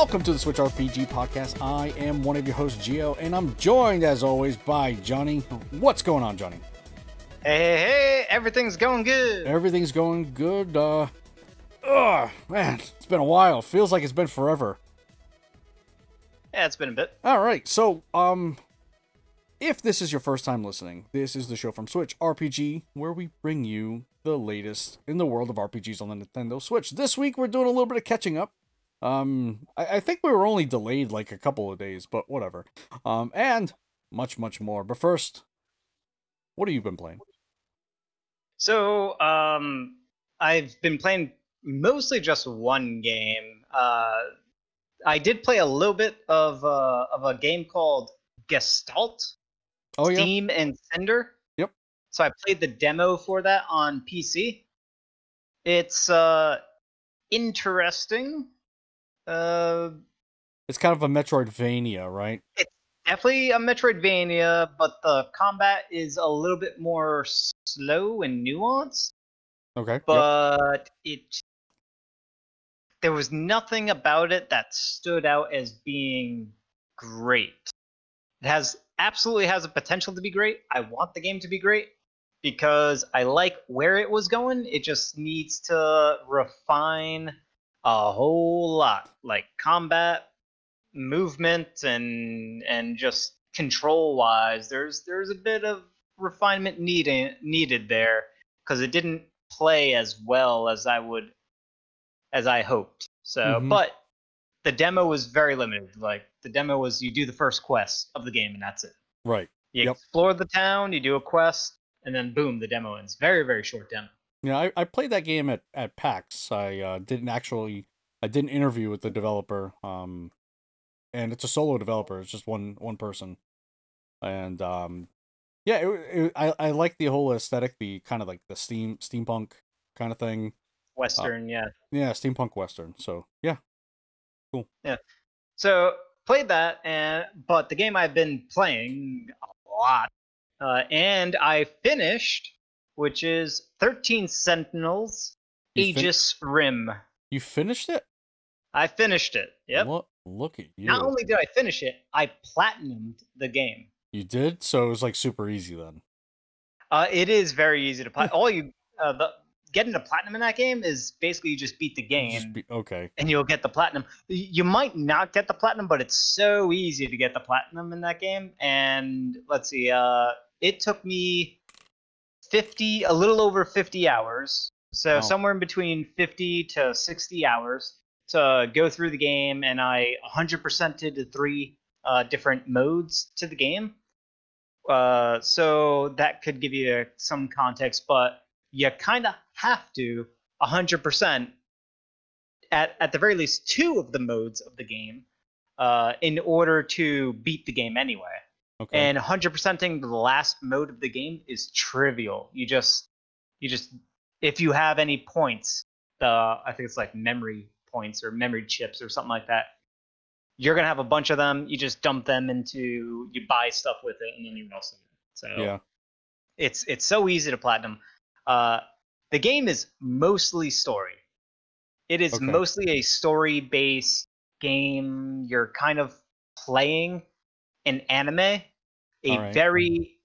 Welcome to the Switchrpg podcast. I am one of your hosts, Gio, and I'm joined, as always, by Jonny. What's going on, Jonny? Hey, everything's going good. Everything's going good. Man, it's been a while. Feels like it's been forever. Yeah, it's been a bit. All right, so, if this is your first time listening, this is the show from Switchrpg, where we bring you the latest in the world of RPGs on the Nintendo Switch. This week, we're doing a little bit of catching up. I think we were only delayed like a couple of days, but whatever. And much more. But first, what have you been playing? So, I've been playing mostly just one game. I did play a little bit of a game called Gestalt. Oh, yeah. Steam and Cinder. Yep. So I played the demo for that on PC. It's interesting. It's kind of a Metroidvania, right? It's definitely a Metroidvania, but the combat is a little bit more slow and nuanced. Okay. But there was nothing about it that stood out as being great. It absolutely has a potential to be great. I want the game to be great because I like where it was going. It just needs to refine a whole lot, like combat, movement, and just control wise. There's a bit of refinement needed there because it didn't play as well as I hoped. So, but the demo was very limited. Like the demo was you do the first quest of the game and that's it. Right. You explore the town, you do a quest, and then boom, the demo ends. Very, very short demo. Yeah, I played that game at PAX. I did an interview with the developer. And it's a solo developer. It's just one person. And yeah, I like the whole aesthetic, the kind of like the steampunk kind of thing. Western, yeah. Yeah, steampunk Western. So yeah, cool. Yeah. So played that, but the game I've been playing a lot, and I finished, which is 13 Sentinels, Aegis Rim. You finished it? I finished it. Yep. Look at you. Not only did I finish it, I platinumed the game. You did? So it was like super easy then. It is very easy to play. Getting the platinum in that game is basically you just beat the game. Okay. And you'll get the platinum. You might not get the platinum, but it's so easy to get the platinum in that game. And let's see, it took me a little over 50 hours. So somewhere in between 50 to 60 hours to go through the game, and I 100%ed the 3 different modes to the game. So that could give you some context, but you kind of have to 100% at the very least 2 of the modes of the game in order to beat the game anyway. Okay. And 100%ing the last mode of the game is trivial. You just if you have any points, I think it's like memory points or memory chips or something like that, you're gonna have a bunch of them. You just dump them you buy stuff with it, and then you're also good. So yeah, it's so easy to platinum. The game is mostly story. It is mostly a story-based game. You're kind of playing an anime, very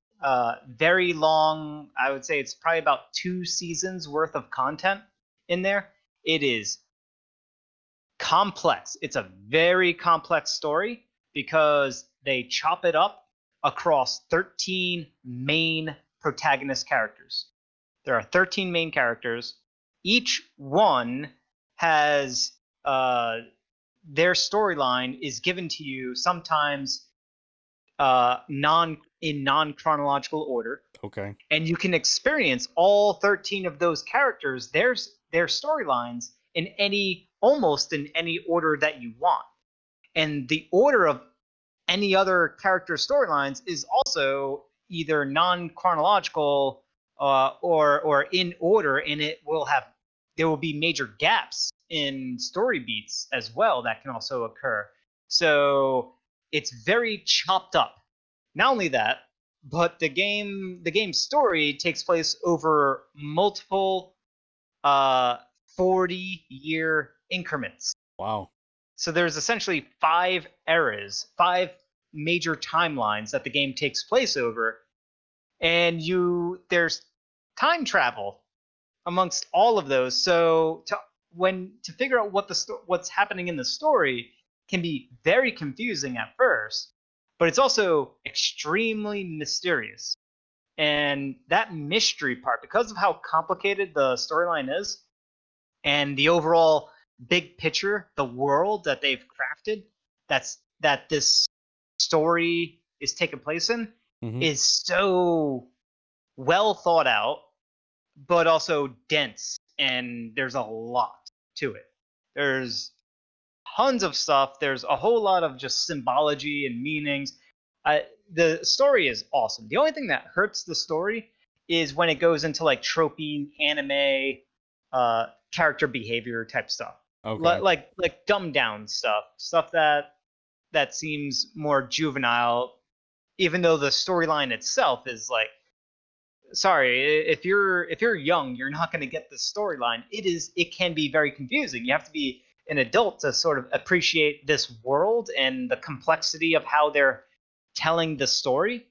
long. I would say it's probably about 2 seasons worth of content in there. It is complex. It's a very complex story because they chop it up across 13 main protagonist characters. There are 13 main characters. Each one has their storyline is given to you sometimes in non-chronological order. Okay. And you can experience all 13 of those characters, their storylines almost in any order that you want. And the order of any other character's storylines is also either non-chronological or in order, and there will be major gaps in story beats as well that can also occur. So it's very chopped up. Not only that, but the game's story takes place over multiple 40-year increments. Wow. So there's essentially 5 eras, 5 major timelines that the game takes place over, and there's time travel amongst all of those. So to figure out what's happening in the story can be very confusing at first, but it's also extremely mysterious. And that mystery part, because of how complicated the storyline is, and the overall big picture, the world that they've crafted, that this story is taking place in, is so well thought out, but also dense, and there's a lot to it. There's tons of stuff. There's a whole lot of just symbology and meanings. The story is awesome. The only thing that hurts the story is when it goes into like tropey anime character behavior type stuff. Okay. Like dumbed down stuff that seems more juvenile, even though the storyline itself is like, sorry, if you're young, you're not going to get the storyline. It can be very confusing. You have to be an adult to sort of appreciate this world and the complexity of how they're telling the story.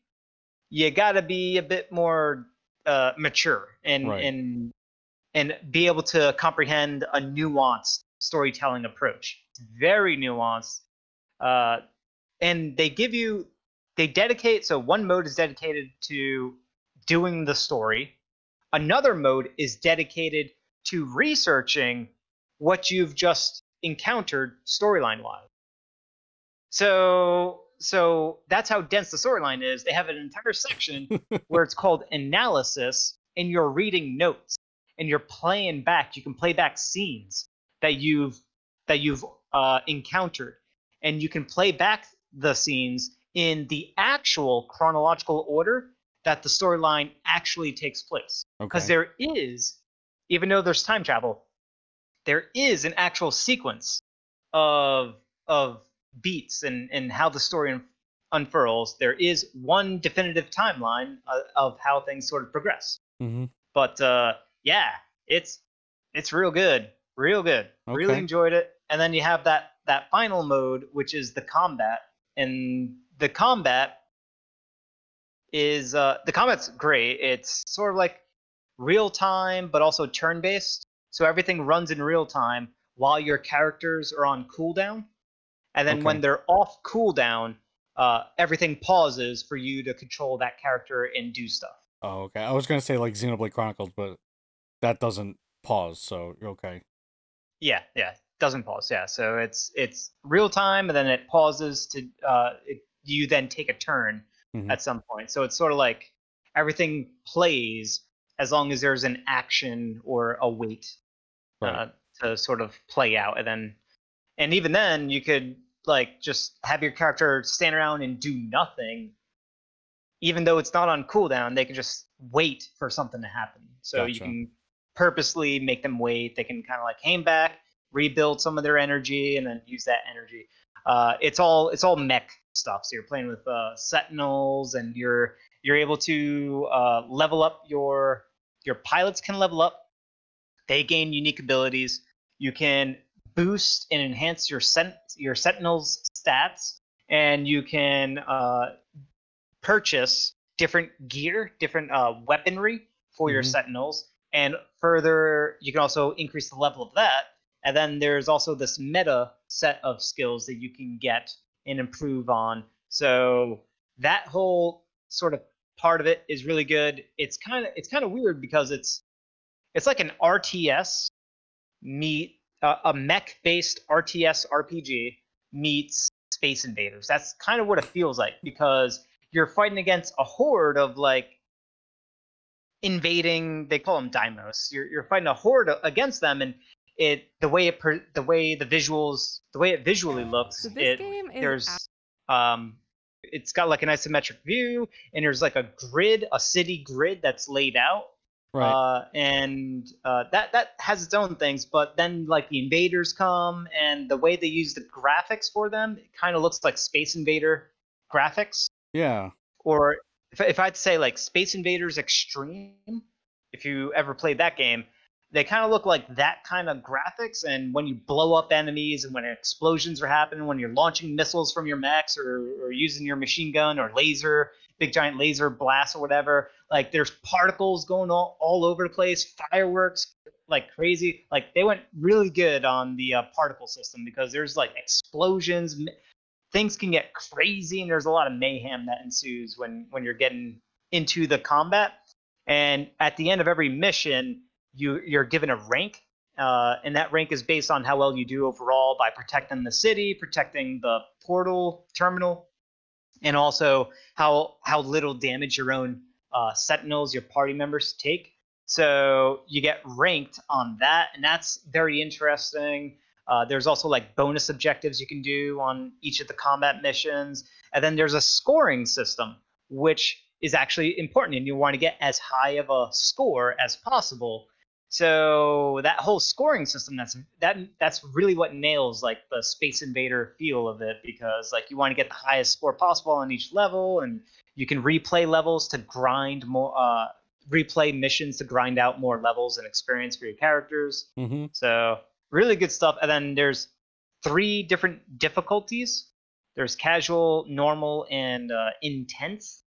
You got to be a bit more mature and be able to comprehend a nuanced storytelling approach. It's very nuanced, and they dedicate. So one mode is dedicated to doing the story. Another mode is dedicated to researching what you've just encountered storyline wise. So that's how dense the storyline is. They have an entire section where it's called analysis, and you're reading notes and you're playing back. You can play back scenes that you've encountered, and you can play back the scenes in the actual chronological order that the storyline actually takes place. Because there is, even though there's time travel, there is an actual sequence of beats and how the story unfurls. There is one definitive timeline of how things sort of progress. But yeah, it's real good, real good. Really enjoyed it. And then you have that final mode, which is the combat, and the combat is the combat's great. It's sort of like real time, but also turn based. So everything runs in real time while your characters are on cooldown, and then when they're off cooldown, everything pauses for you to control that character and do stuff. Oh, okay. I was gonna say like Xenoblade Chronicles, but that doesn't pause, so you're okay. Yeah, doesn't pause. Yeah, so it's real time, and then it pauses to you then take a turn at some point. So it's sort of like everything plays as long as there's an action or a wait to sort of play out, and even then you could like just have your character stand around and do nothing. Even though it's not on cooldown, they can just wait for something to happen. So you can purposely make them wait. They can kind of like aim back, rebuild some of their energy, and then use that energy. It's all mech stuff. So you're playing with sentinels, and you're able to level up your pilots can level up. They gain unique abilities. You can boost and enhance your sentinels' stats, and you can purchase different gear, different weaponry for your sentinels, and further, you can also increase the level of that. And then there's also this meta set of skills that you can get and improve on. So that whole sort of part of it is really good. It's kind of weird because it's like an RTS meet a mech-based RTS RPG meets Space Invaders. That's kind of what it feels like, because you're fighting against a horde of like invading. They call them Deimos. You're fighting a horde against them, and the way it visually looks. So this game is It's got like an isometric view, and there's like a city grid that's laid out. Right. That has its own things, but then like the invaders come, and the way they use the graphics for them, it kind of looks like Space Invader graphics. Yeah. Or if I had to say like Space Invaders Extreme, if you ever played that game, They kind of look like that kind of graphics, and when you blow up enemies and when explosions are happening, when you're launching missiles from your mechs or using your machine gun or laser, big giant laser blast or whatever, like there's particles going all over the place, fireworks like crazy. Like they went really good on the particle system because there's like explosions, things can get crazy, and there's a lot of mayhem that ensues when you're getting into the combat. And at the end of every mission, you're given a rank, and that rank is based on how well you do overall by protecting the city, protecting the portal terminal, and also how little damage your own sentinels, your party members take. So you get ranked on that, and that's very interesting. There's also like bonus objectives you can do on each of the combat missions, and then there's a scoring system, which is actually important, and you want to get as high of a score as possible. So that whole scoring system, that's really what nails like the Space Invader feel of it, because like you want to get the highest score possible on each level, and you can replay levels to grind more, replay missions to grind out more levels and experience for your characters. Mm-hmm. So really good stuff. And then there's 3 different difficulties. There's casual, normal, and intense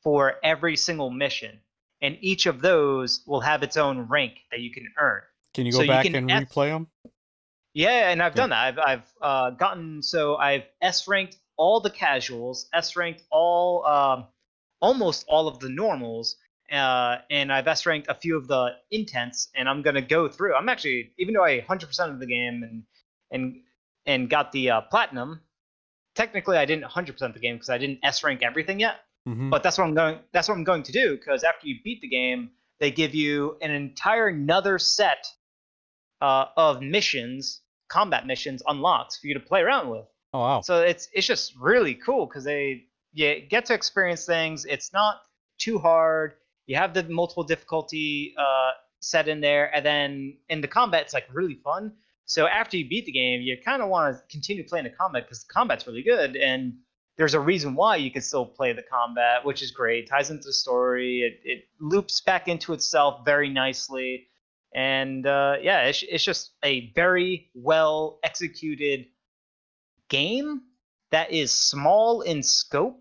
for every single mission, and each of those will have its own rank that you can earn. Can you go back and replay them? Yeah, and I've done that. I've gotten, so I've S ranked all the casuals, S ranked all almost all of the normals, and I've S ranked a few of the intense, and I'm gonna go through. I'm actually, even though I 100% of the game and got the platinum, technically I didn't 100% the game because I didn't S rank everything yet. Mm-hmm. But that's what I'm going to do, because after you beat the game, they give you an entire another set of missions, combat missions unlocked for you to play around with. Oh wow! So it's just really cool because you get to experience things. It's not too hard. You have the multiple difficulty set in there, and then in the combat, it's like really fun. So after you beat the game, you kind of want to continue playing the combat because the combat's really good, and there's a reason why you can still play the combat, which is great. It ties into the story. It loops back into itself very nicely. And yeah, it's just a very well executed game that is small in scope,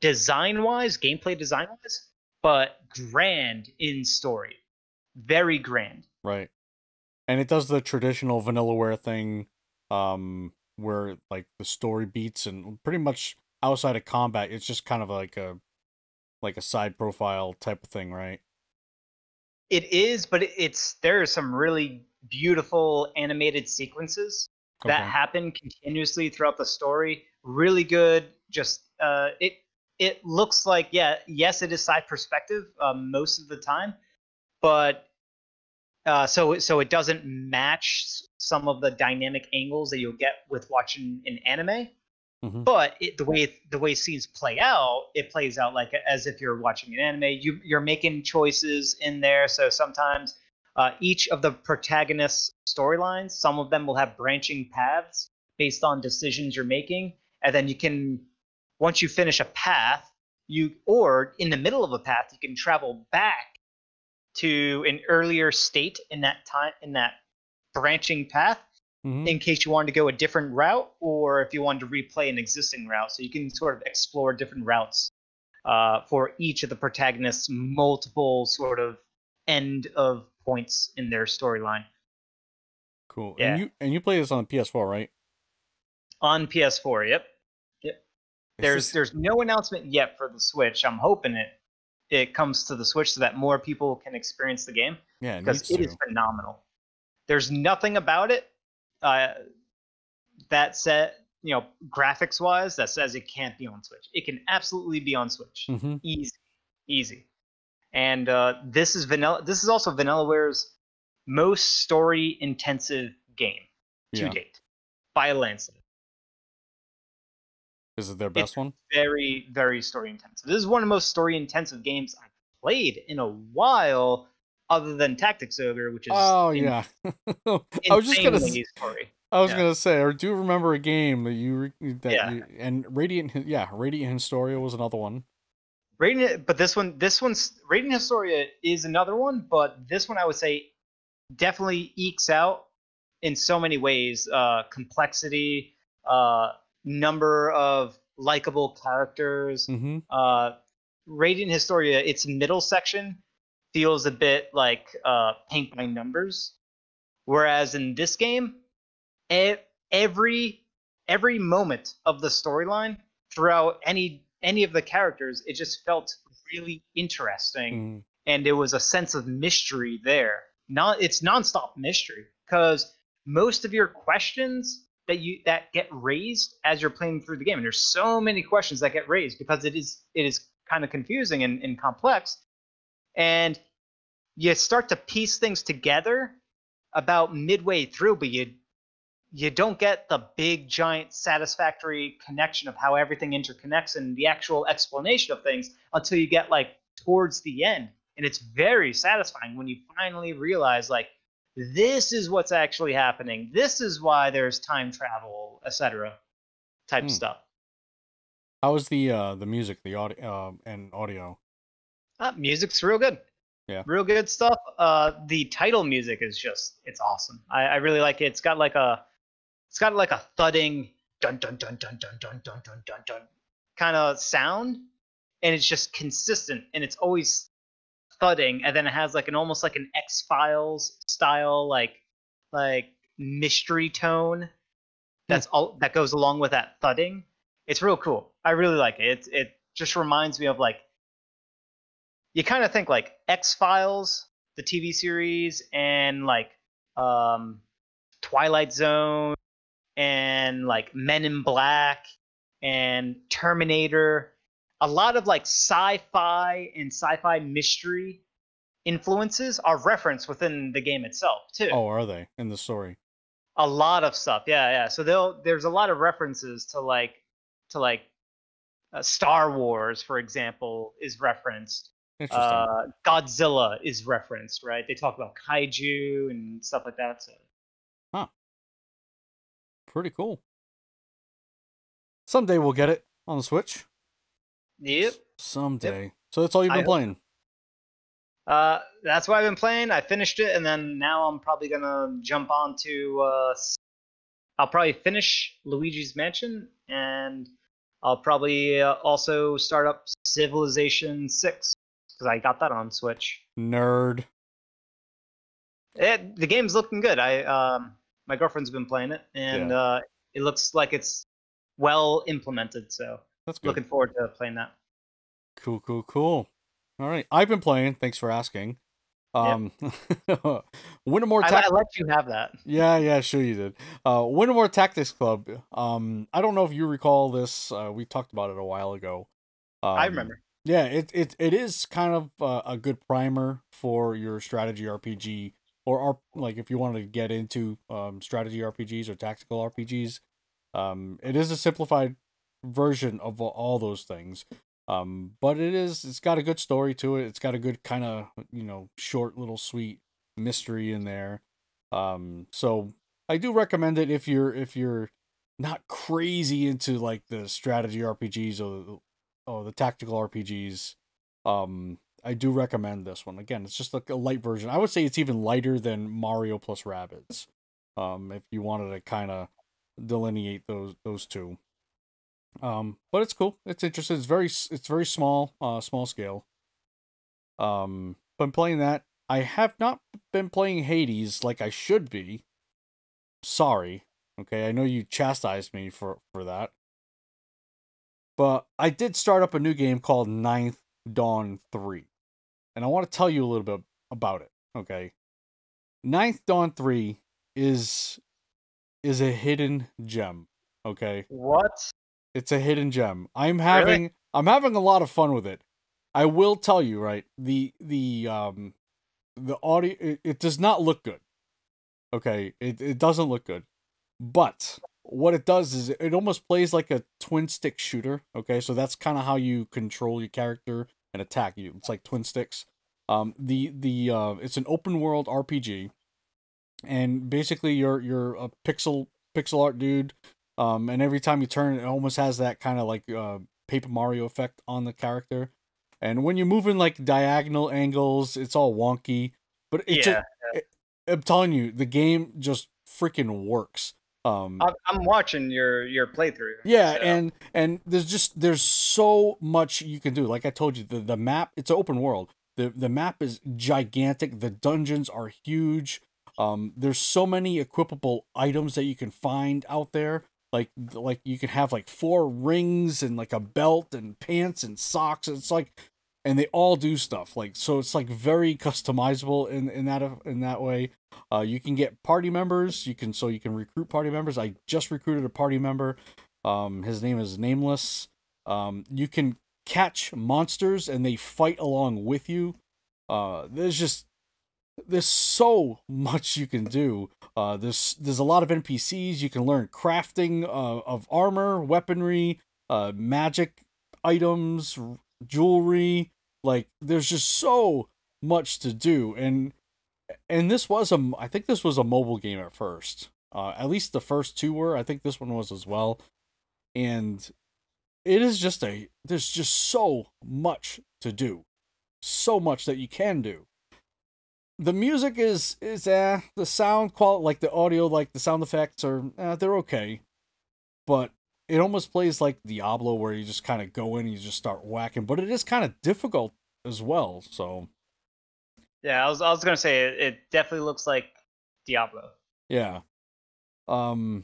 design-wise, gameplay design-wise, but grand in story. Very grand. Right. And it does the traditional Vanillaware thing, where like the story beats, and pretty much outside of combat, it's just kind of like a side profile type of thing, right? It is, but there are some really beautiful animated sequences that happen continuously throughout the story. Really good. Just it looks like, yes, it is side perspective most of the time, but so it doesn't match some of the dynamic angles that you'll get with watching an anime. Mm-hmm. But the way scenes play out, it plays out like as if you're watching an anime. You're making choices in there. So sometimes each of the protagonists' storylines, some of them will have branching paths based on decisions you're making, and then you can, once you finish a path, or in the middle of a path, you can travel back to an earlier state in that branching path, in case you wanted to go a different route, or if you wanted to replay an existing route. So you can sort of explore different routes for each of the protagonists' multiple sort of end of points in their storyline. Cool. Yeah. And you play this on PS4, right? On PS4, yep. There's no announcement yet for the Switch. I'm hoping it comes to the Switch so that more people can experience the game. Yeah, because it is phenomenal. There's nothing about it that said, graphics wise, that says it can't be on Switch. It can absolutely be on Switch. Mm-hmm. Easy. And this is also Vanillaware's most story intensive game to date by a landslide. Is it their best one? Very, very story intensive. This is one of the most story intensive games I've played in a while, other than Tactics Ogre, which is I was just gonna story. I was gonna say, I do remember a game that and Radiant Historia was another one. Radiant Historia is another one, but this one I would say definitely ekes out in so many ways. Complexity, number of likable characters. Mm-hmm. Radiant Historia, its middle section feels a bit like paint by numbers, whereas in this game, every every moment of the storyline throughout any of the characters, it just felt really interesting, Mm-hmm. and there was a sense of mystery there. It's nonstop mystery because most of your questions that get raised as you're playing through the game, and there's so many questions that get raised because it is kind of confusing and complex, and you start to piece things together about midway through, but you don't get the big giant satisfactory connection of how everything interconnects and the actual explanation of things until you get like towards the end, and it's very satisfying when you finally realize like this is what's actually happening, this is why there's time travel, etc. type Hmm. stuff. How was the music, the audio, and audio? Music's real good. Yeah. Real good stuff. The title music is just, it's awesome. I really like it. It's got like a thudding dun dun dun dun dun dun dun dun dun dun kind of sound, and it's just consistent, and it's always thudding, and then it has like an almost like an X-Files style like mystery tone Hmm. that's all that goes along with that thudding. It's real cool. I really like it. It just reminds me of like, you kind of think like X-Files, the TV series, and like um Twilight Zone, and like Men in Black and Terminator. A lot of like sci-fi and sci-fi mystery influences are referenced within the game itself too. Oh, are they in the story? A lot of stuff, yeah, yeah. So there's a lot of references to like Star Wars, for example, is referenced. Interesting. Godzilla is referenced, right? They talk about kaiju and stuff like that. So Huh. Pretty cool. Someday we'll get it on the Switch. yep, yep. Someday. So that's all you've I been hope playing? That's what I've been playing. I finished it, and then now I'm probably gonna jump on to. I'll probably finish Luigi's Mansion, and I'll probably also start up Civilization 6 because I got that on Switch. Nerd. The game's looking good. My girlfriend's been playing it, and Yeah. it looks like it's well implemented. So That's good. looking forward to playing that. Cool, cool, cool. All right. I've been playing. Thanks for asking. Yep. Wintermore I let you have that. Yeah, sure you did. Wintermore Tactics Club. I don't know if you recall this. We talked about it a while ago. I remember. Yeah, it is kind of a good primer for your strategy RPG, like if you wanted to get into strategy RPGs or tactical RPGs. It is a simplified version of all those things. But it's got a good story to it. It's got a good kind of, short little sweet mystery in there. So I do recommend it if you're not crazy into like the strategy RPGs or the tactical RPGs. I do recommend this one. Again, it's just like a light version. I would say it's even lighter than Mario plus Rabbids. If you wanted to kind of delineate those two. But it's cool. It's interesting. It's very small, small scale. Been playing that. I have not been playing Hades like I should be. Sorry. Okay, I know you chastised me for that. But I did start up a new game called Ninth Dawn 3. And I want to tell you a little bit about it, okay? Ninth Dawn 3 is a hidden gem, okay? What? It's a hidden gem. I'm Really? having a lot of fun with it. I will tell you, right? The audio, it does not look good. Okay, it doesn't look good. But what it does is it almost plays like a twin stick shooter. Okay, so that's kind of how you control your character and attack you. It's like twin sticks. It's an open world RPG, and basically you're a pixel art dude. And every time you turn, it almost has that kind of like Paper Mario effect on the character. And when you move in like diagonal angles, it's all wonky. But Yeah. I'm telling you, the game just freaking works. I'm watching your playthrough. Yeah, So. and there's so much you can do. Like I told you, the map, it's an open world. The map is gigantic. The dungeons are huge. There's so many equipable items that you can find out there. Like you can have like 4 rings and like a belt and pants and socks. It's like, and they all do stuff. Like, so it's like very customizable in that way. You can get party members. You can recruit party members. I just recruited a party member. His name is Nameless. You can catch monsters and they fight along with you. There's so much you can do. There's a lot of NPCs. You can learn crafting of armor, weaponry, magic items, jewelry. Like, there's just so much to do. And I think this was a mobile game at first. At least the first 2 were. I think this one was as well. And there's just so much to do. So much that you can do. The music is the sound quality, like the audio, like the sound effects are, they're okay. But it almost plays like Diablo, where you just kind of go in and you just start whacking. But it is kind of difficult as well, so. Yeah, I was gonna say it definitely looks like Diablo. Yeah. What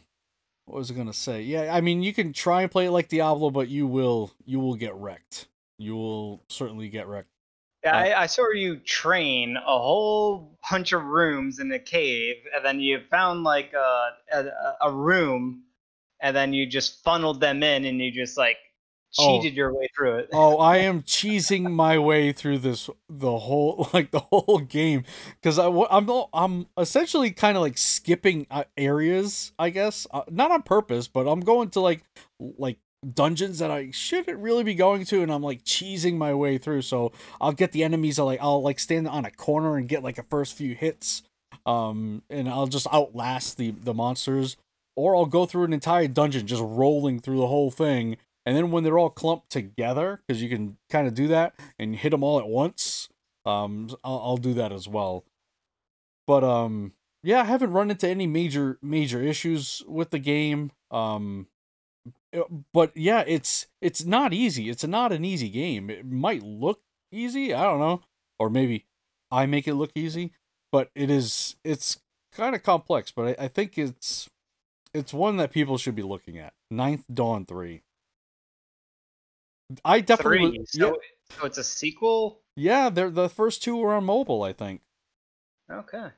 was I gonna say? Yeah, I mean, you can try and play it like Diablo, but you will get wrecked. You will certainly get wrecked. Yeah, I saw you train a whole bunch of rooms in a cave, and then you found like a room, and then you just funneled them in, and you just like cheated your way through it. Oh, I am cheesing my way through the whole game, because I'm essentially kind of like skipping areas, I guess, not on purpose, but I'm going to like dungeons that I shouldn't really be going to, and I'm like cheesing my way through. So I'll get the enemies. I'll stand on a corner and get like a first few hits, and I'll just outlast the monsters, or I'll go through an entire dungeon just rolling through the whole thing. And then when they're all clumped together, because you can kind of do that and hit them all at once, I'll do that as well. But yeah, I haven't run into any major issues with the game. But yeah, it's not easy. It's not an easy game. It might look easy, I don't know, or maybe I make it look easy, but it's kind of complex. But I think it's one that people should be looking at. Ninth Dawn 3. I definitely 3. So it's a sequel. Yeah, the first 2 were on mobile, I think. Okay.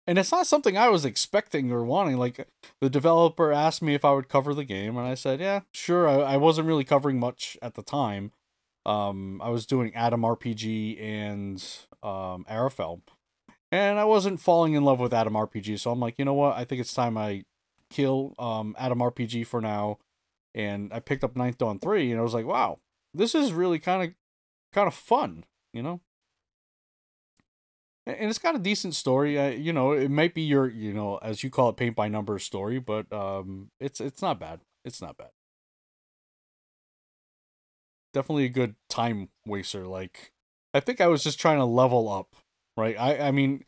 And it's not something I was expecting or wanting. Like, the developer asked me if I would cover the game, and I said, yeah, sure. I wasn't really covering much at the time. I was doing Adam RPG and Arafel. And I wasn't falling in love with Adam RPG, so I'm like, you know what? I think it's time I kill Adam RPG for now. And I picked up Ninth Dawn 3, and I was like, wow, this is really kind of fun, you know? And it's got a decent story. You know, it might be your, you know, as you call it, paint by numbers story, but it's not bad. It's not bad. Definitely a good time waster. Like, I think I was just trying to level up, right? I mean,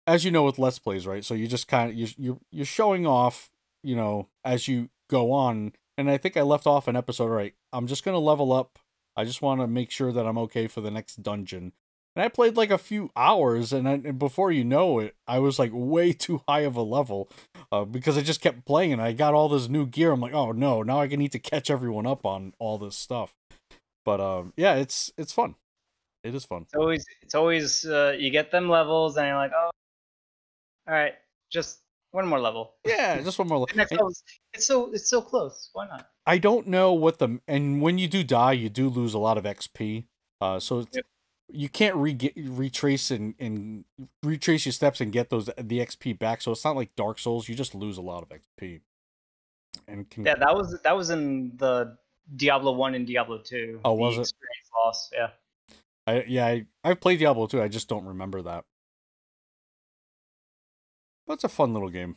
as you know with Let's Plays, right? So you just kind of you're showing off, you know, as you go on. And I think I left off an episode, right? I'm just gonna level up. I just want to make sure that I'm okay for the next dungeon. And I played like a few hours, and before you know it, I was like way too high of a level, because I just kept playing and I got all this new gear. I'm like, oh no, now I need to catch everyone up on all this stuff. But yeah, it's fun. It is fun. It's always you get them levels and you're like, oh, all right, just one more level. Yeah, just one more level. Next level. It's so close. Why not? I don't know what and when you do die, you do lose a lot of XP. So it's, you can't retrace and retrace your steps and get the XP back. So it's not like Dark Souls. You just lose a lot of XP. And yeah, that was in the Diablo 1 and Diablo 2. Oh, was it? Experience loss. Yeah. I've played Diablo 2. I just don't remember that. But it's a fun little game.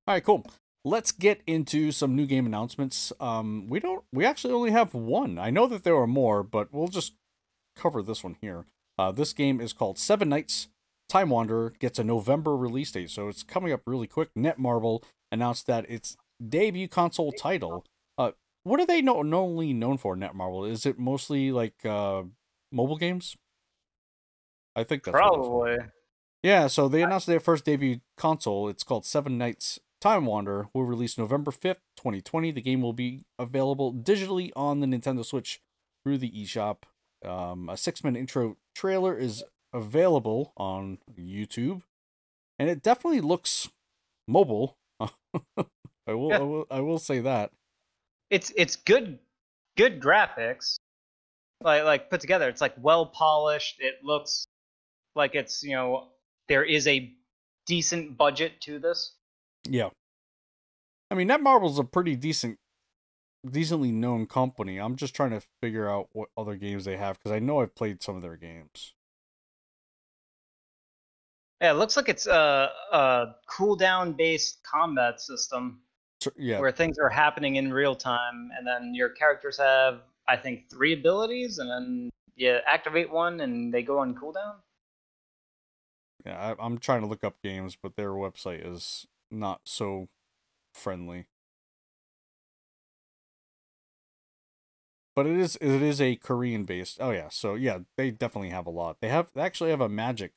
All right, cool. Let's get into some new game announcements. We actually only have one. I know that there are more, but we'll just cover this one here. This game is called Seven Nights Time Wanderer gets a November release date, so it's coming up really quick. Netmarble announced that its debut console title. What are they normally known for, Netmarble? Is it mostly like mobile games? I think that's what it is. Probably. Yeah, so they announced their first debut console. It's called Seven Nights Time Wander. Will release November 5th, 2020. The game will be available digitally on the Nintendo Switch through the eShop. A 6-minute intro trailer is available on YouTube, and it definitely looks mobile. I will say that. It's good graphics. Like put together. It's like well polished. It looks like it's, there is a decent budget to this. Yeah. I mean, Netmarble's a pretty decently known company. I'm just trying to figure out what other games they have, because I know I've played some of their games. Yeah, it looks like it's a cooldown based combat system. Yeah. Where things are happening in real time, and then your characters have, I think, 3 abilities, and then you activate one and they go on cooldown. Yeah, I'm trying to look up games, but their website is not so friendly. But it is a Korean based. Oh yeah, so yeah, they definitely have a lot. They actually have a Magic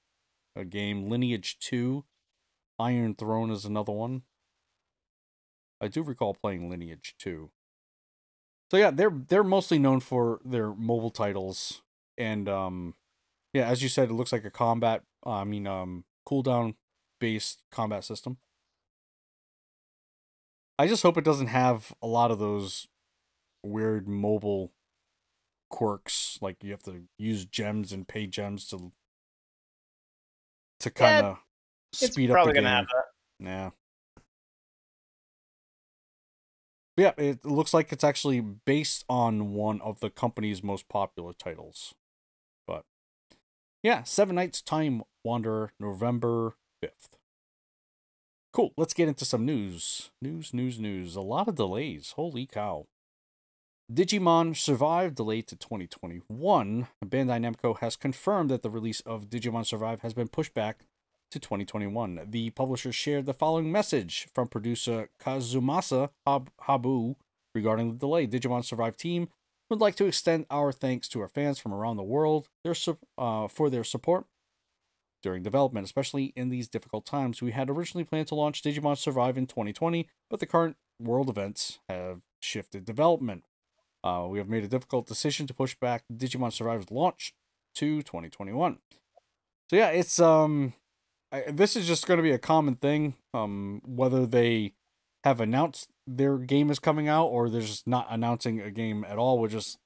game, Lineage 2. Iron Throne is another one. I do recall playing Lineage 2. So yeah, they're mostly known for their mobile titles, and yeah, as you said, it looks like a cooldown based combat system. I just hope it doesn't have a lot of those weird mobile quirks, like you have to use gems and pay gems to kind of speed up the game. Have that. Yeah. Yeah, it looks like it's actually based on one of the company's most popular titles. But yeah, 7 Nights Time Wanderer, November 5th. Cool, let's get into some news. News. A lot of delays. Holy cow. Digimon Survive delayed to 2021. Bandai Namco has confirmed that the release of Digimon Survive has been pushed back to 2021. The publisher shared the following message from producer Kazumasa Habu regarding the delay. Digimon Survive team would like to extend our thanks to our fans from around the world for their support during development, especially in these difficult times. We had originally planned to launch Digimon Survive in 2020, but the current world events have shifted development. We have made a difficult decision to push back Digimon Survive's launch to 2021. So yeah, it's this is just going to be a common thing. Whether they have announced their game is coming out or they're just not announcing a game at all, we're just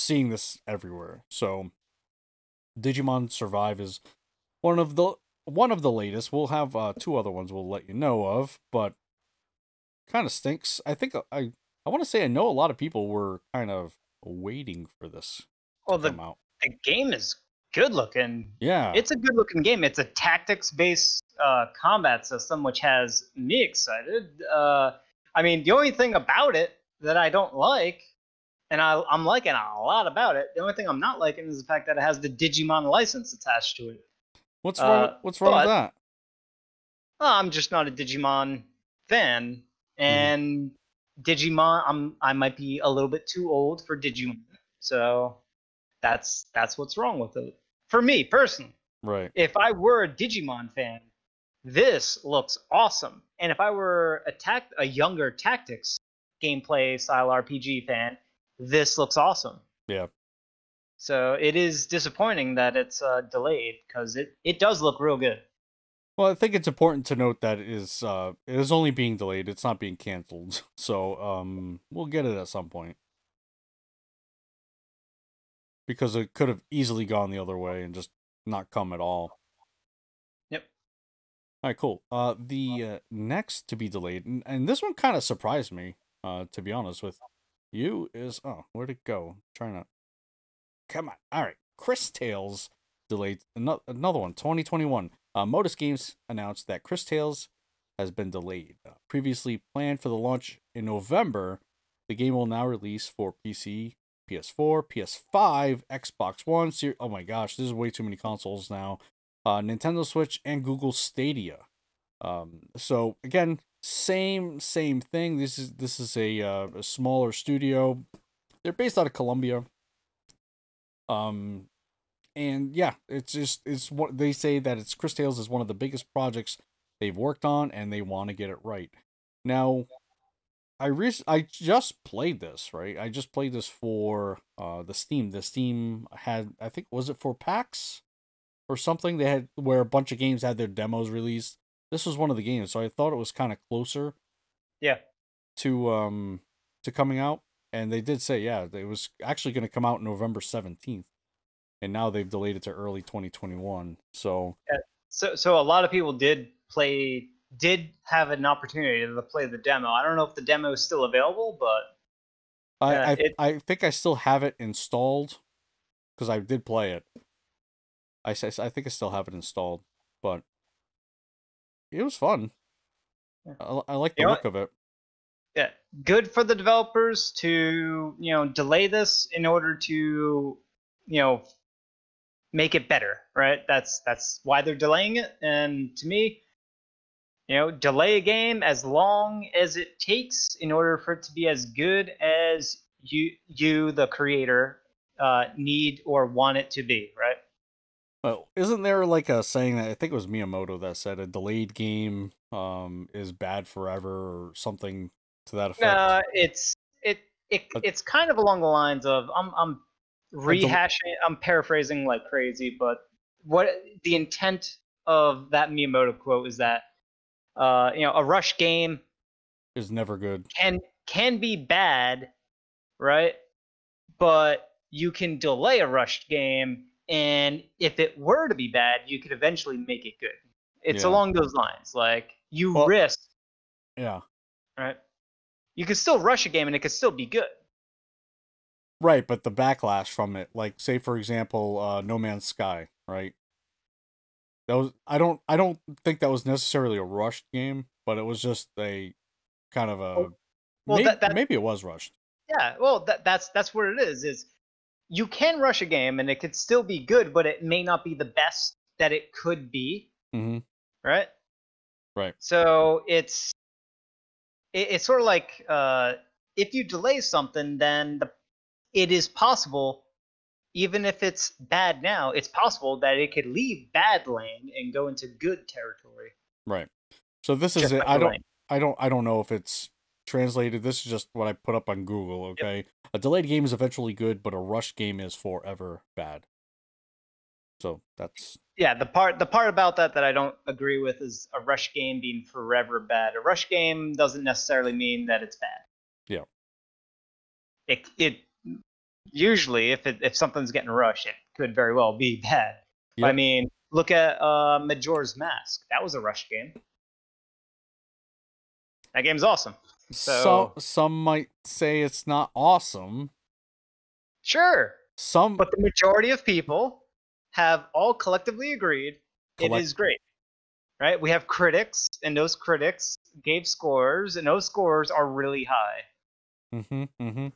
seeing this everywhere. So Digimon Survive is one of the latest. We'll have 2 other ones we'll let you know of, but kind of stinks. I think I want to say I know a lot of people were kind of waiting for this to come out. The game is good looking. Yeah. It's a good looking game. It's a tactics based combat system, which has me excited. I mean, the only thing about it that I don't like, and I'm liking a lot about it, the only thing I'm not liking is the fact that it has the Digimon license attached to it. What's wrong with that? I'm just not a Digimon fan, and Digimon, I might be a little bit too old for Digimon, so that's what's wrong with it for me personally. Right. If I were a Digimon fan, this looks awesome, and if I were a younger tactics gameplay style RPG fan, this looks awesome. Yeah. So it is disappointing that it's delayed, because it does look real good. Well, I think it's important to note that it is only being delayed. It's not being canceled. So, we'll get it at some point. Because it could have easily gone the other way and just not come at all. Yep. All right, cool. The next to be delayed, and this one kind of surprised me, to be honest with you, is... Oh, where'd it go? Trying to... Come on. All right. Chris Tales delayed. Another one, 2021. Modus Games announced that Chris Tales has been delayed. Previously planned for the launch in November, the game will now release for PC, PS4, PS5, Xbox One. Oh my gosh, this is way too many consoles now. Nintendo Switch, and Google Stadia. So again, same thing. This is a smaller studio. They're based out of Colombia. And yeah, it's what they say that it's Chris Tales is one of the biggest projects they've worked on, and they want to get it right. Now, I just played this, right? I just played this for the Steam. The Steam had, I think, was it for PAX or something? They had where a bunch of games had their demos released. This was one of the games, so I thought it was kind of closer. Yeah. To coming out, and they did say it was actually going to come out November 17th, and now they've delayed it to early 2021. So yeah. So a lot of people did have an opportunity to play the demo. I don't know if the demo is still available, but I think I still have it installed because I did play it. I think I still have it installed, but it was fun. I like the look of it. Yeah, good for the developers to delay this in order to make it better, right? That's why they're delaying it. And to me, delay a game as long as it takes in order for it to be as good as you the creator need or want it to be, right? Well, isn't there like a saying that I think it was Miyamoto that said a delayed game is bad forever or something to that effect? It's kind of along the lines of I'm rehashing, I'm paraphrasing like crazy, but what the intent of that Miyamoto quote is that a rush game is never good. Can be bad, right? But you can delay a rushed game, and if it were to be bad, you could eventually make it good. It's along those lines. Like risk. Yeah. Right. You could still rush a game, and it could still be good. Right, but the backlash from it, like say for example, No Man's Sky, right? That was I don't think that was necessarily a rushed game, but it was just a kind of a maybe it was rushed. Yeah, well that's what it is. Is you can rush a game and it could still be good, but it may not be the best that it could be. Mm-hmm. Right. Right. So it's sort of like if you delay something, then it is possible, even if it's bad now, it's possible that it could leave bad lane and go into good territory. Right. So this is it. I don't know if it's translated. This is just what I put up on Google, okay? Yep. A delayed game is eventually good, but a rushed game is forever bad. So that's the part about that I don't agree with is a rush game being forever bad. A rush game doesn't necessarily mean that it's bad. Yeah. It usually if something's getting rushed, it could very well be bad. Yep. I mean, look at Majora's Mask. That was a rush game. That game's awesome. So some might say it's not awesome. Sure. But the majority of people have all collectively agreed it is great. Right? We have critics, and those critics gave scores, and those scores are really high.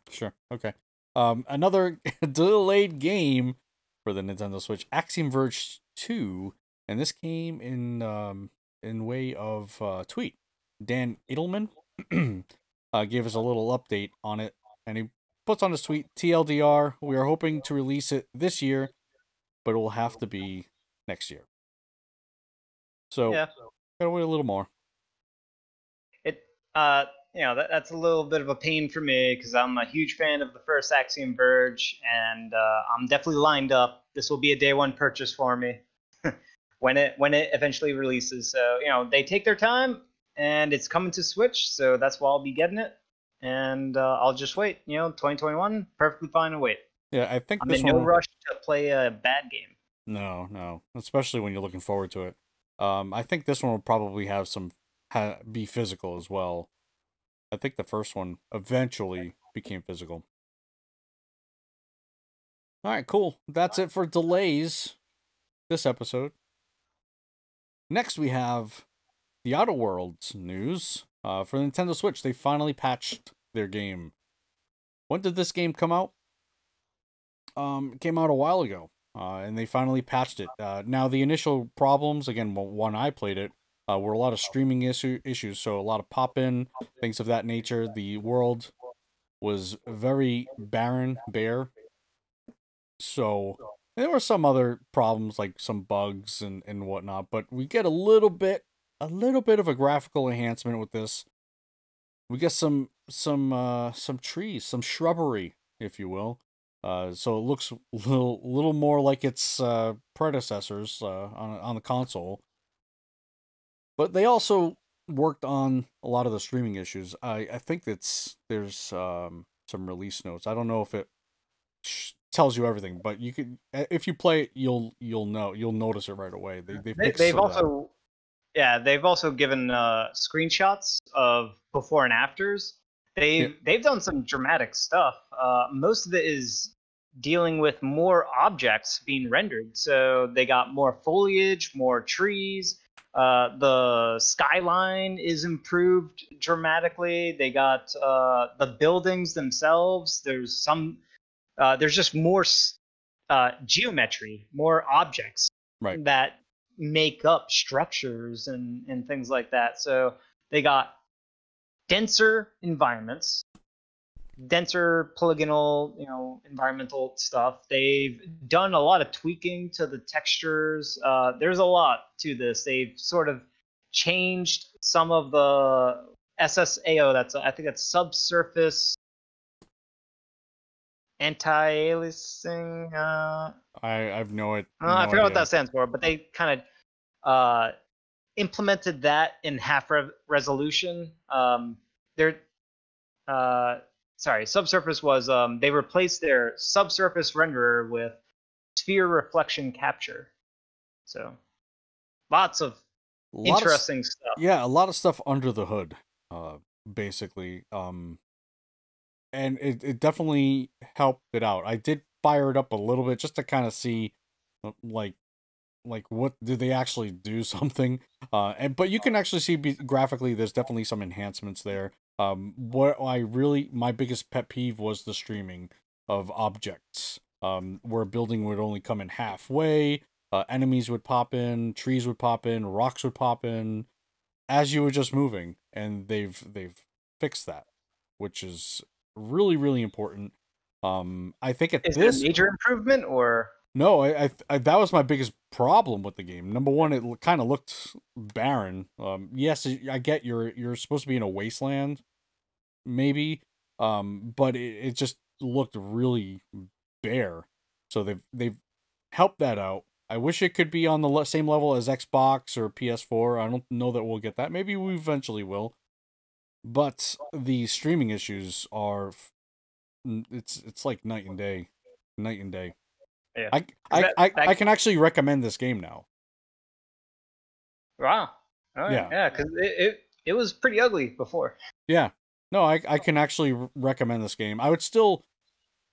Sure. Okay. Another delayed game for the Nintendo Switch, Axiom Verge 2, and this came in way of tweet. Dan Edelman gave us a little update on it, and he puts on his tweet, TLDR, we are hoping to release it this year, but it will have to be next year. So, gotta wait a little more. That's a little bit of a pain for me because I'm a huge fan of the first Axiom Verge, and I'm definitely lined up. This will be a day one purchase for me when it eventually releases. So they take their time, and it's coming to Switch, so that's why I'll be getting it, and I'll just wait. 2021, perfectly fine to wait. Yeah, I think I'm in no rush to play a bad game. No, especially when you're looking forward to it. I think this one will probably have be physical as well. I think the first one eventually became physical. All right, cool. That's it for delays this episode. Next, we have the Outer Worlds news for Nintendo Switch. They finally patched their game. When did this game come out? It came out a while ago. and they finally patched it. Now, the initial problems, again, when I played it, were a lot of streaming issues, so a lot of pop-in, things of that nature. The world was very barren, bare, so there were some other problems, like some bugs and whatnot, but we get a little bit of a graphical enhancement with this. We get some trees, some shrubbery, if you will. So it looks a little more like its predecessors on the console. But they also worked on a lot of the streaming issues. I think there's some release notes. I don't know if it tells you everything, but you could, if you play it, you'll notice it right away. They fixed They've some of that. also they've also given screenshots of before and afters. They've done some dramatic stuff. Most of it is dealing with more objects being rendered. So they got more foliage, more trees. The skyline is improved dramatically. They got the buildings themselves. There's just more geometry, more objects Right. that make up structures and things like that. So they got denser environments, denser polygonal, environmental stuff. They've done a lot of tweaking to the textures. There's a lot to this. They've sort of changed some of the SSAO. I think that's subsurface anti-aliasing. I've no I forgot what idea. that stands for, but they kind of implemented that in half resolution. Subsurface was they replaced their subsurface renderer with sphere reflection capture. So lots of interesting stuff. Yeah, a lot of stuff under the hood, basically. And it definitely helped it out. I did fire it up a little bit just to kind of see, like what did they actually do something. But you can actually see graphically, there's definitely some enhancements there. My biggest pet peeve was the streaming of objects. Where a building would only come in halfway, enemies would pop in, trees would pop in, rocks would pop in, as you were just moving, and they've fixed that, which is really, really important. I think Is it a major improvement or no? I that was my biggest problem with the game. Number one, it kind of looked barren. Yes, I get you're supposed to be in a wasteland, maybe, but it just looked really bare. So they've helped that out. I wish it could be on the same level as Xbox or PS4. I don't know that we'll get that. Maybe we eventually will. But the streaming issues are it's like night and day. Night and day. yeah? I can actually recommend this game now. Wow. All right. Yeah, because it was pretty ugly before. Yeah. No, I can actually recommend this game. I would still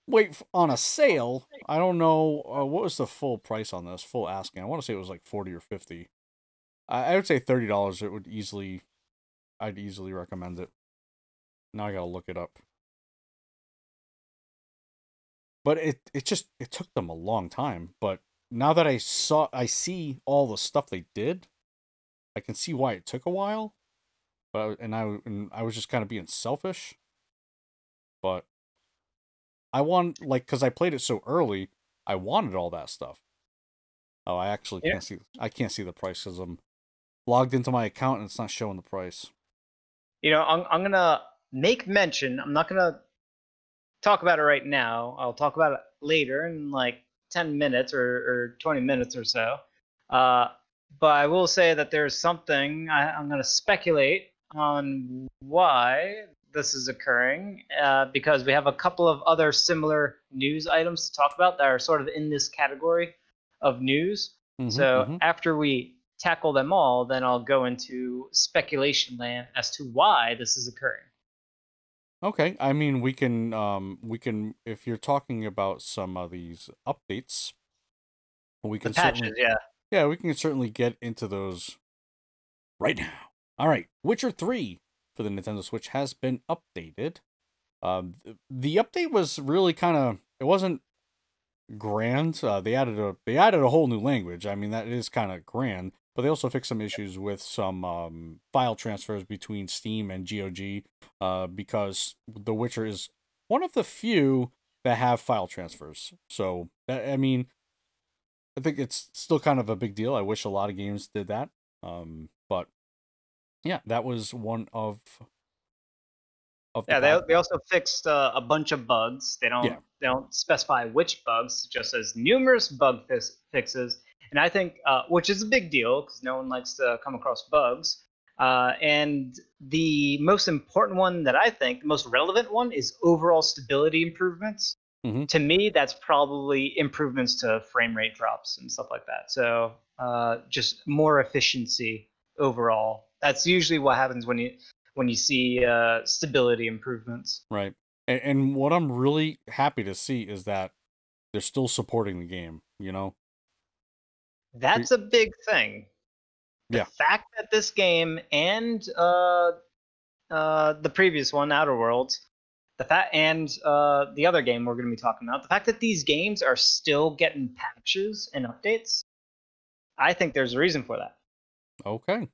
wait on a sale. I don't know what was the full price on this, full asking. I want to say it was like 40 or 50. I would say $30. I'd easily recommend it. Now I gotta look it up. But it took them a long time. But now that I see all the stuff they did, I can see why it took a while. But I was just kind of being selfish. But I want, like, because I played it so early, I wanted all that stuff. Oh, I actually can't see. I can't see the price because I'm logged into my account and it's not showing the price. I'm gonna make mention. I'm not gonna talk about it right now. I'll talk about it later in like 10 minutes or 20 minutes or so. But I will say that there's something I'm gonna speculate on why this is occurring, because we have a couple of other similar news items to talk about that are sort of in this category of news. After we tackle them all, then I'll go into speculation land as to why this is occurring. Okay, I mean we can if you're talking about some of these updates, we can patches, yeah, we can certainly get into those right now. All right, Witcher 3 for the Nintendo Switch has been updated. The update was really it wasn't grand. They added a whole new language. I mean, that is kind of grand. But they also fixed some issues with some file transfers between Steam and GOG, because The Witcher is one of the few that have file transfers. So I mean, I think it's still kind of a big deal. I wish a lot of games did that. But yeah, that was one of the Yeah, bad. they also fixed a bunch of bugs. Yeah. They don't specify which bugs, just as numerous fixes. And I think which is a big deal because no one likes to come across bugs. And the most important one that I think, the most relevant one, is overall stability improvements. Mm-hmm. To me, that's probably improvements to frame rate drops and stuff like that. So just more efficiency overall. That's usually what happens when you see stability improvements. Right. And what I'm really happy to see is that they're still supporting the game, you know? That's a big thing. The Yeah. fact that this game and the previous one, Outer Worlds, the fact and the other game we're going to be talking about, the fact that these games are still getting patches and updates, I think there's a reason for that. Okay.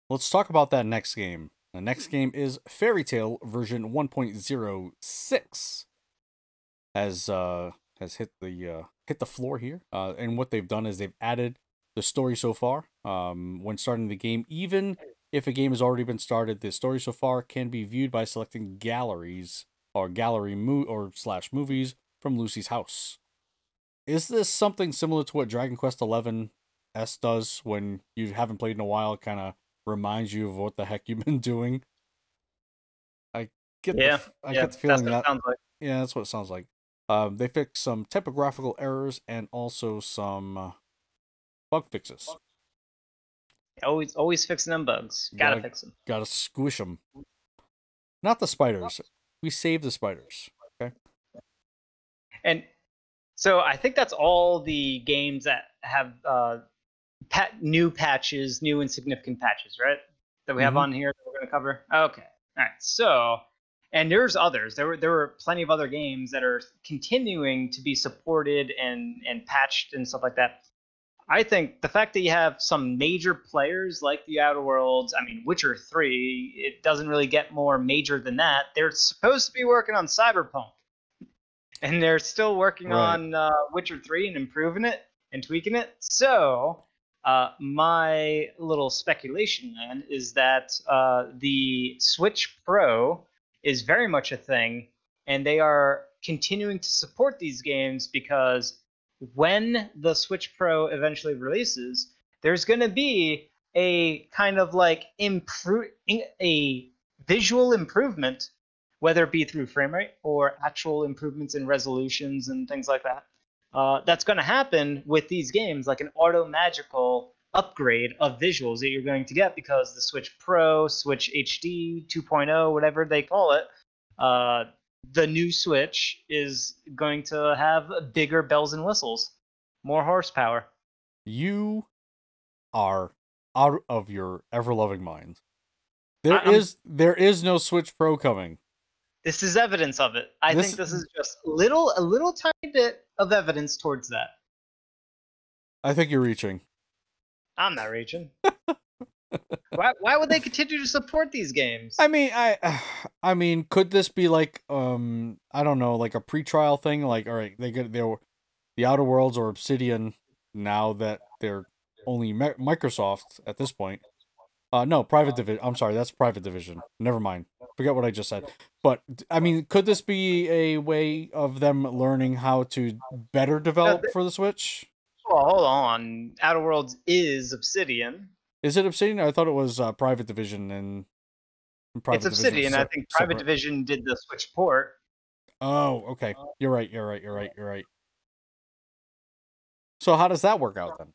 Let's talk about that next game. The next game is Fairy Tail version 1.06. Has hit the floor here. And what they've done is they've added the story so far. When starting the game, even if a game has already been started, the story so far can be viewed by selecting galleries or slash movies from Lucy's house. Is this something similar to what Dragon Quest XI S does when you haven't played in a while? Kind of reminds you of what the heck you've been doing. I get the That's feeling what it that sounds like. yeah, that's what it sounds like. They fixed some typographical errors and also some bug fixes. Always fixing them bugs. Gotta fix them. Gotta squish them. Not the spiders. We save the spiders. Okay. And so I think that's all the games that have new patches, new and significant patches, right? That we have on here that we're going to cover. Okay. All right. So, and there's others. There were plenty of other games that are continuing to be supported and patched and stuff like that. I think the fact that you have some major players like the Outer Worlds, I mean, Witcher 3, it doesn't really get more major than that. They're supposed to be working on Cyberpunk, and they're still working on Witcher 3 and improving it and tweaking it. So, my little speculation then is that the Switch Pro is very much a thing, and they are continuing to support these games because when the Switch Pro eventually releases, there's going to be a kind of like a visual improvement, whether it be through frame rate or actual improvements in resolutions and things like that. That's going to happen with these games, like an magical upgrade of visuals that you're going to get because the Switch Pro, Switch HD 2.0, whatever they call it, the new Switch is going to have bigger bells and whistles, more horsepower. You are out of your ever-loving mind. There is no Switch Pro coming. This is evidence of it. I think this is just a little tiny bit of evidence towards that. I think you're reaching. I'm not reaching. Why would they continue to support these games? I mean, could this be like I don't know, like a pre-trial thing? Like, all right, they're the Outer Worlds or Obsidian now that they're only Microsoft at this point. No, Private Division. I'm sorry, that's Private Division. Never mind. Forget what I just said. But I mean, could this be a way of them learning how to better develop for the Switch? Well, hold on. Outer Worlds is Obsidian. Is it Obsidian? I thought it was Private Division and Private Division. It's Obsidian. I think Private Division did the Switch port. Oh, okay. You're right. So how does that work out then?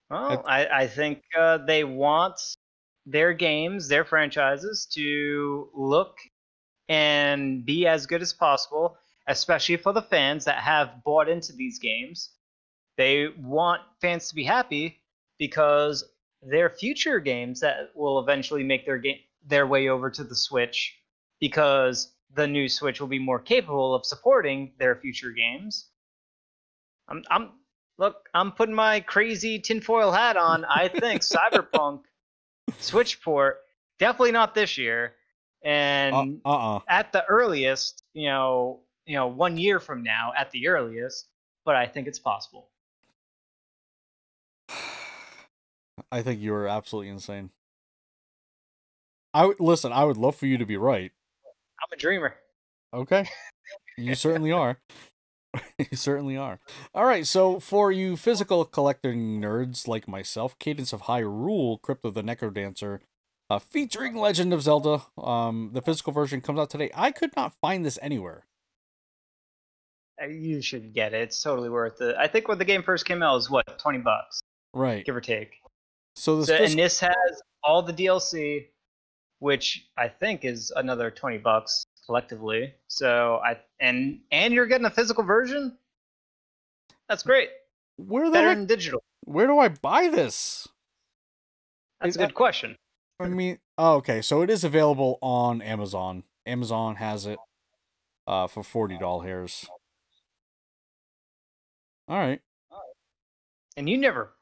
Well, I think they want their games, their franchises, to look and be as good as possible, especially for the fans that have bought into these games. They want fans to be happy because their future games that will eventually make their way over to the Switch, because the new Switch will be more capable of supporting their future games. I'm putting my crazy tinfoil hat on. I think Cyberpunk Switch port, definitely not this year, and at the earliest, 1 year from now at the earliest, but I think it's possible. I think you are absolutely insane. I would love for you to be right. I'm a dreamer. Okay. You certainly are. You certainly are. All right, so for you physical collecting nerds like myself, Cadence of Hyrule, Crypt of the Necrodancer, featuring Legend of Zelda, the physical version comes out today. I could not find this anywhere. You should get it. It's totally worth it. I think when the game first came out, it was what, $20, right? Give or take. So and this has all the DLC, which I think is another $20 collectively. So and you're getting a physical version. That's great. Where the better heck? than digital? Where do I buy this? That's a good question. I mean, okay, so it is available on Amazon. Amazon has it for $40. All right. And you never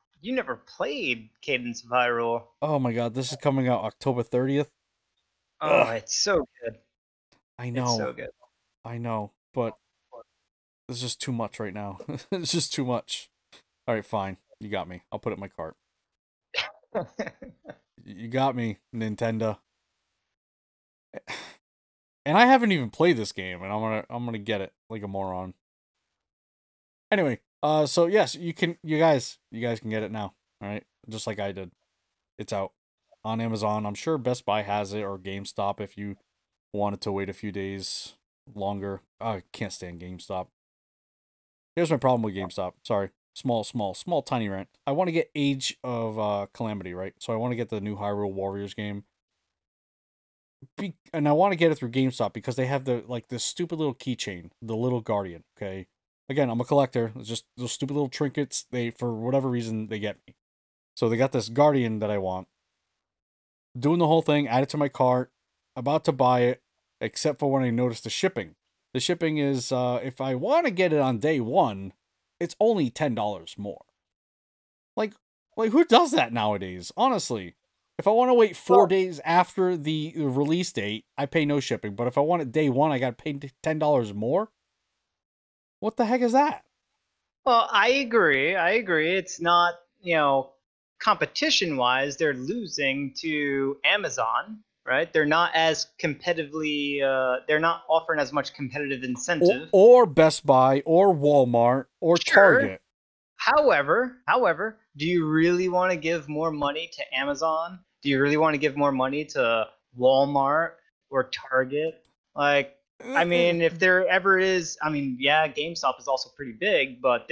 played Cadence of Hyrule. Oh my god, this is coming out October 30th. Oh, it's so good. I know. It's so good. I know, but there's just too much right now. It's just too much. All right, fine. You got me. I'll put it in my cart. You got me, Nintendo. And I haven't even played this game, and I'm gonna get it like a moron. Anyway, so yes, you guys can get it now. All right, just like I did. It's out on Amazon. I'm sure Best Buy has it, or GameStop if you wanted to wait a few days longer. I can't stand GameStop. Here's my problem with GameStop. Sorry. Small, tiny rant. I want to get Age of Calamity, right? So I want to get the new Hyrule Warriors game. And I want to get it through GameStop because they have this stupid little keychain, the little Guardian, okay? Again, I'm a collector. It's just those stupid little trinkets, for whatever reason, they get me. So they got this Guardian that I want. Doing the whole thing, add it to my cart, about to buy it, except for when I notice the shipping. The shipping is, if I want to get it on day one, it's only $10 more. Like who does that nowadays? Honestly, if I want to wait 4 days after the release date, I pay no shipping. But if I want it day one, I got to pay $10 more. What the heck is that? Well, I agree. It's not, competition-wise, they're losing to Amazon, right? They're not as competitively, they're not offering as much competitive incentive. Or Best Buy, or Walmart, or Target. However, do you really want to give more money to Amazon? Do you really want to give more money to Walmart or Target? Like, I mean, if there ever is, I mean, yeah, GameStop is also pretty big, but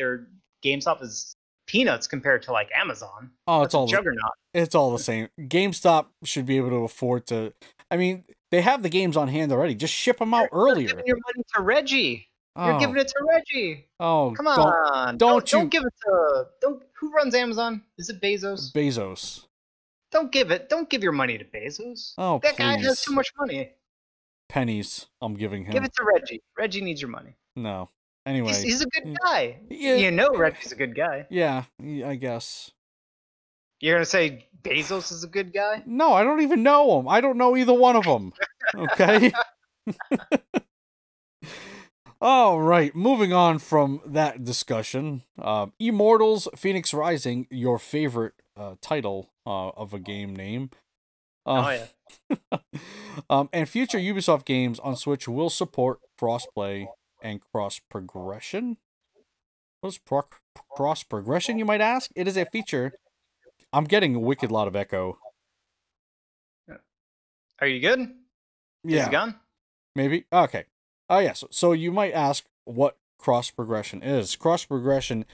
GameStop is peanuts compared to like Amazon. Oh, it's all juggernaut. It's all the same. GameStop should be able to afford to. I mean, they have the games on hand already. Just ship them out earlier. You're giving your money to Reggie. You're giving it to Reggie. Oh, come on! Don't give it to. Who runs Amazon? Is it Bezos? Bezos. Don't give your money to Bezos. Oh, that guy has too much money. Pennies, I'm giving him. Give it to Reggie. Reggie needs your money. No. Anyway, he's a good guy. Yeah. Reggie's a good guy. Yeah, I guess. You're gonna say Bezos is a good guy? No, I don't even know him. I don't know either one of them. Okay. All right, moving on from that discussion. Immortals Phoenix Rising, your favorite title of a game name. Oh yeah. And future Ubisoft games on Switch will support crossplay and cross progression. What is cross progression, you might ask? It is a feature. I'm getting a wicked lot of echo. Are you good? Yeah. Is it gone? Maybe. Okay. Oh yeah. So you might ask what cross progression is. Cross progression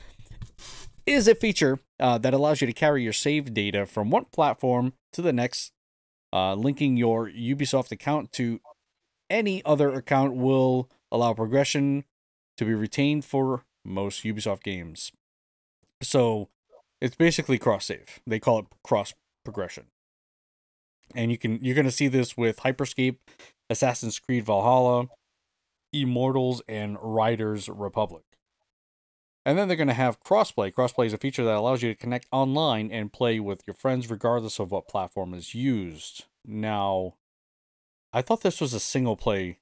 is a feature that allows you to carry your save data from one platform to the next. Linking your Ubisoft account to any other account will allow progression to be retained for most Ubisoft games. So it's basically cross-save. They call it cross progression. And you're gonna see this with Hyperscape, Assassin's Creed Valhalla, Immortals, and Riders Republic. And then they're going to have crossplay. Crossplay is a feature that allows you to connect online and play with your friends regardless of what platform is used. Now, I thought this was a single player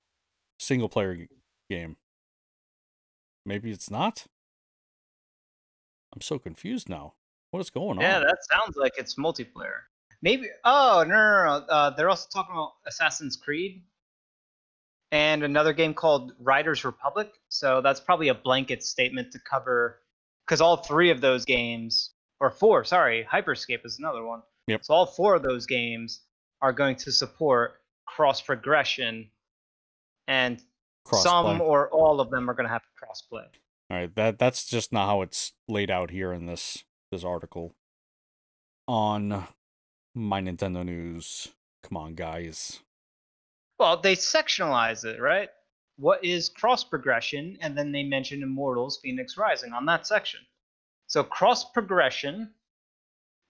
game. Maybe it's not? I'm so confused now. What is going Yeah, on? that sounds like it's multiplayer. Maybe. Oh, no. They're also talking about Assassin's Creed and another game called Riders Republic. So that's probably a blanket statement to cover, because all three of those games, or four, sorry, Hyperscape is another one. Yep. So all four of those games are going to support cross progression, and some Crossplay. or all of them are going to have crossplay. All right, that's just not how it's laid out here in this article on My Nintendo News. Come on, guys. Well, they sectionalize it, right? What is cross progression? And then they mention Immortals, Phoenix Rising on that section. So cross progression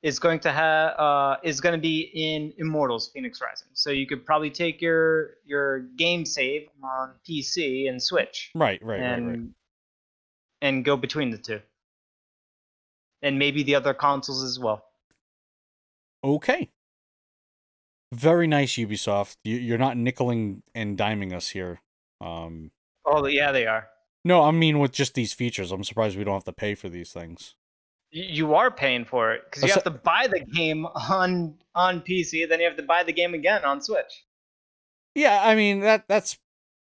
is going to be in Immortals, Phoenix Rising. So you could probably take your game save on PC and Switch. Right. And go between the two. And maybe the other consoles as well. Okay. Very nice, Ubisoft. You're not nickeling and diming us here. Oh, yeah, they are. No, I mean with just these features. I'm surprised we don't have to pay for these things. You are paying for it because you have to buy the game on PC, then you have to buy the game again on Switch. Yeah, I mean that's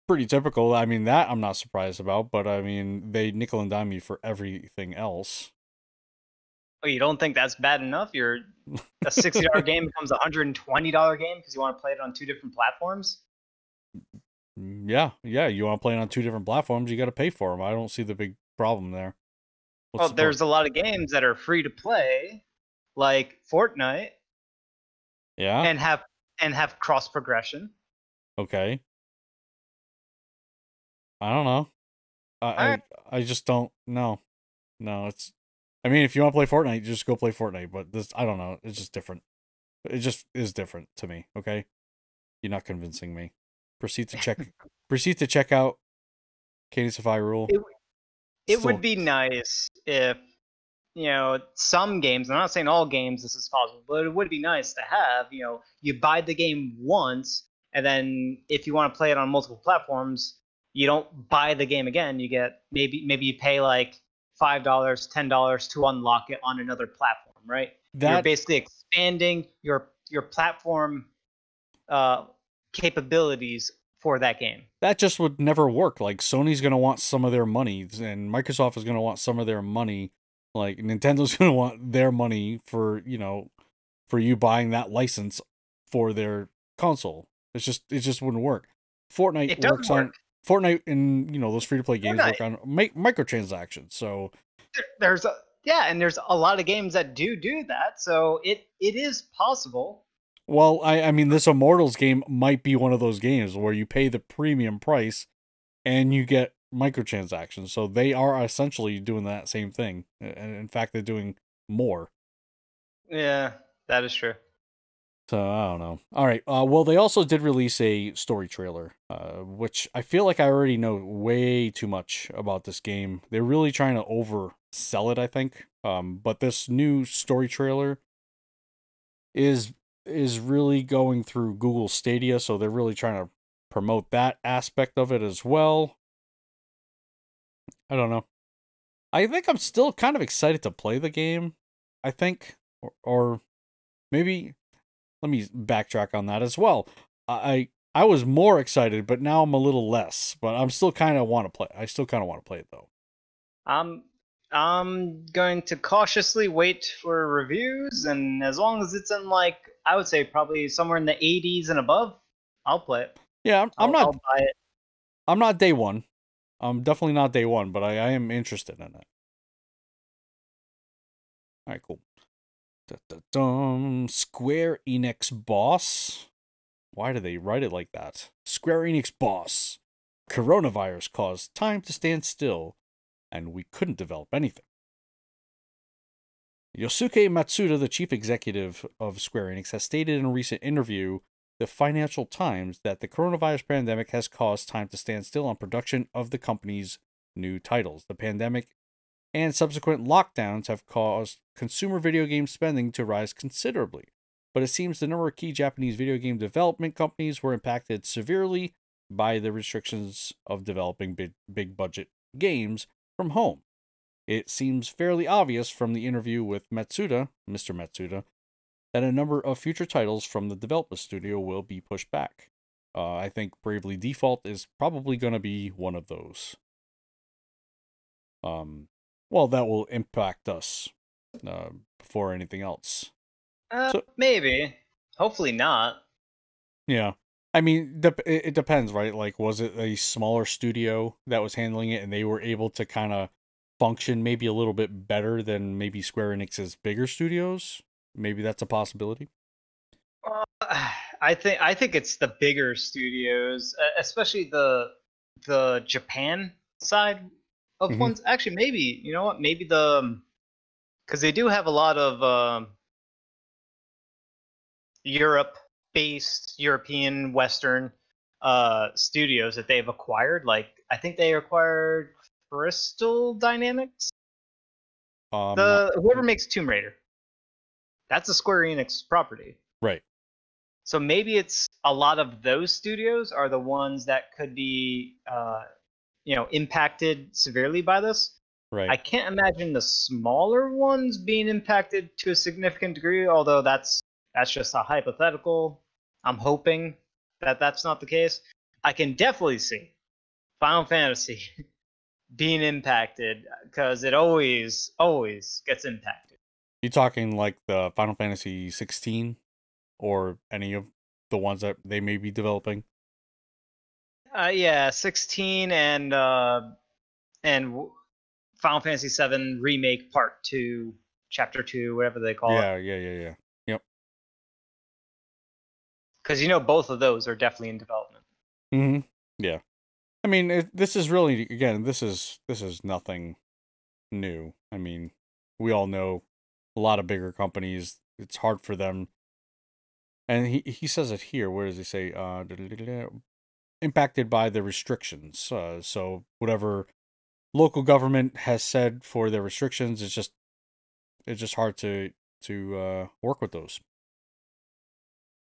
pretty typical. I mean that I'm not surprised about, but I mean they nickel and dime you for everything else. Oh, you don't think that's bad enough? A $60 game becomes a $120 game because you want to play it on two different platforms? Yeah. You want to play it on two different platforms, you got to pay for them. I don't see the big problem there. Well, there's a lot of games that are free to play, like Fortnite. Yeah. And have cross progression. Okay. I don't know. I just don't know. No, it's. I mean, if you want to play Fortnite, just go play Fortnite. But this, I don't know. It's just different. It just is different to me. Okay, you're not convincing me. Proceed to check out Cadence of Hyrule. It would be nice if, some games, I'm not saying all games this is possible, but it would be nice to have, you buy the game once, and then if you want to play it on multiple platforms, you don't buy the game again. You get maybe you pay like $5, $10 to unlock it on another platform, right? You're basically expanding your platform capabilities for that game. That just would never work. Like Sony's gonna want some of their money, and Microsoft is gonna want some of their money. Like Nintendo's gonna want their money for for you buying that license for their console. It just wouldn't work. Fortnite works on Fortnite, and those free to play games work on microtransactions. So there's a lot of games that do that. So it is possible. Well, I mean, this Immortals game might be one of those games where you pay the premium price and you get microtransactions. So they are essentially doing that same thing. And in fact, they're doing more. Yeah, that is true. So I don't know. All right. Well, they also did release a story trailer, which I feel like I already know way too much about this game. They're really trying to oversell it, I think. But this new story trailer is really going through Google Stadia, so they're really trying to promote that aspect of it as well. I don't know. I think I'm still kind of excited to play the game. I think, or maybe let me backtrack on that as well. I was more excited, but now I'm a little less. But I'm still kind of want to play. I still kind of want to play it though. I'm going to cautiously wait for reviews, and as long as it's in I would say probably somewhere in the 80s and above, I'll play it. Yeah, I'll buy it. I'm not day one. I'm definitely not day one, but I am interested in it. All right, cool. Square Enix boss. Why do they write it like that? Square Enix boss. Coronavirus caused time to stand still, and we couldn't develop anything. Yosuke Matsuda, the chief executive of Square Enix, has stated in a recent interview the Financial Times that the coronavirus pandemic has caused time to stand still on production of the company's new titles. The pandemic and subsequent lockdowns have caused consumer video game spending to rise considerably, but it seems the number of key Japanese video game development companies were impacted severely by the restrictions of developing big budget games from home. It seems fairly obvious from the interview with Matsuda, Mr. Matsuda, that a number of future titles from the development studio will be pushed back. I think Bravely Default is probably going to be one of those. Well, that will impact us before anything else. Maybe. Hopefully not. Yeah. I mean, it depends, right? Like, was it a smaller studio that was handling it and they were able to kind of function maybe a little bit better than maybe Square Enix's bigger studios? Maybe that's a possibility. I think it's the bigger studios, especially the Japan side of ones. Actually, maybe, you know what? Maybe because they do have a lot of Europe-based, European, Western studios that they've acquired. Like, I think they acquired Crystal Dynamics. Whoever makes Tomb Raider. That's a Square Enix property. Right. So maybe it's a lot of those studios are the ones that could be, impacted severely by this. Right. I can't imagine the smaller ones being impacted to a significant degree, although that's just a hypothetical. I'm hoping that that's not the case. I can definitely see Final Fantasy being impacted because it always gets impacted. You talking like the Final Fantasy 16 or any of the ones that they may be developing? Yeah, 16 and Final Fantasy 7 Remake Part 2, Chapter 2, whatever they call it. Yeah. Yep. Because both of those are definitely in development. Yeah. I mean, this is really, again, this is nothing new. I mean, we all know a lot of bigger companies, it's hard for them. And he says it here. Where does he say? Impacted by the restrictions. So whatever local government has said for their restrictions, it's just hard to work with those.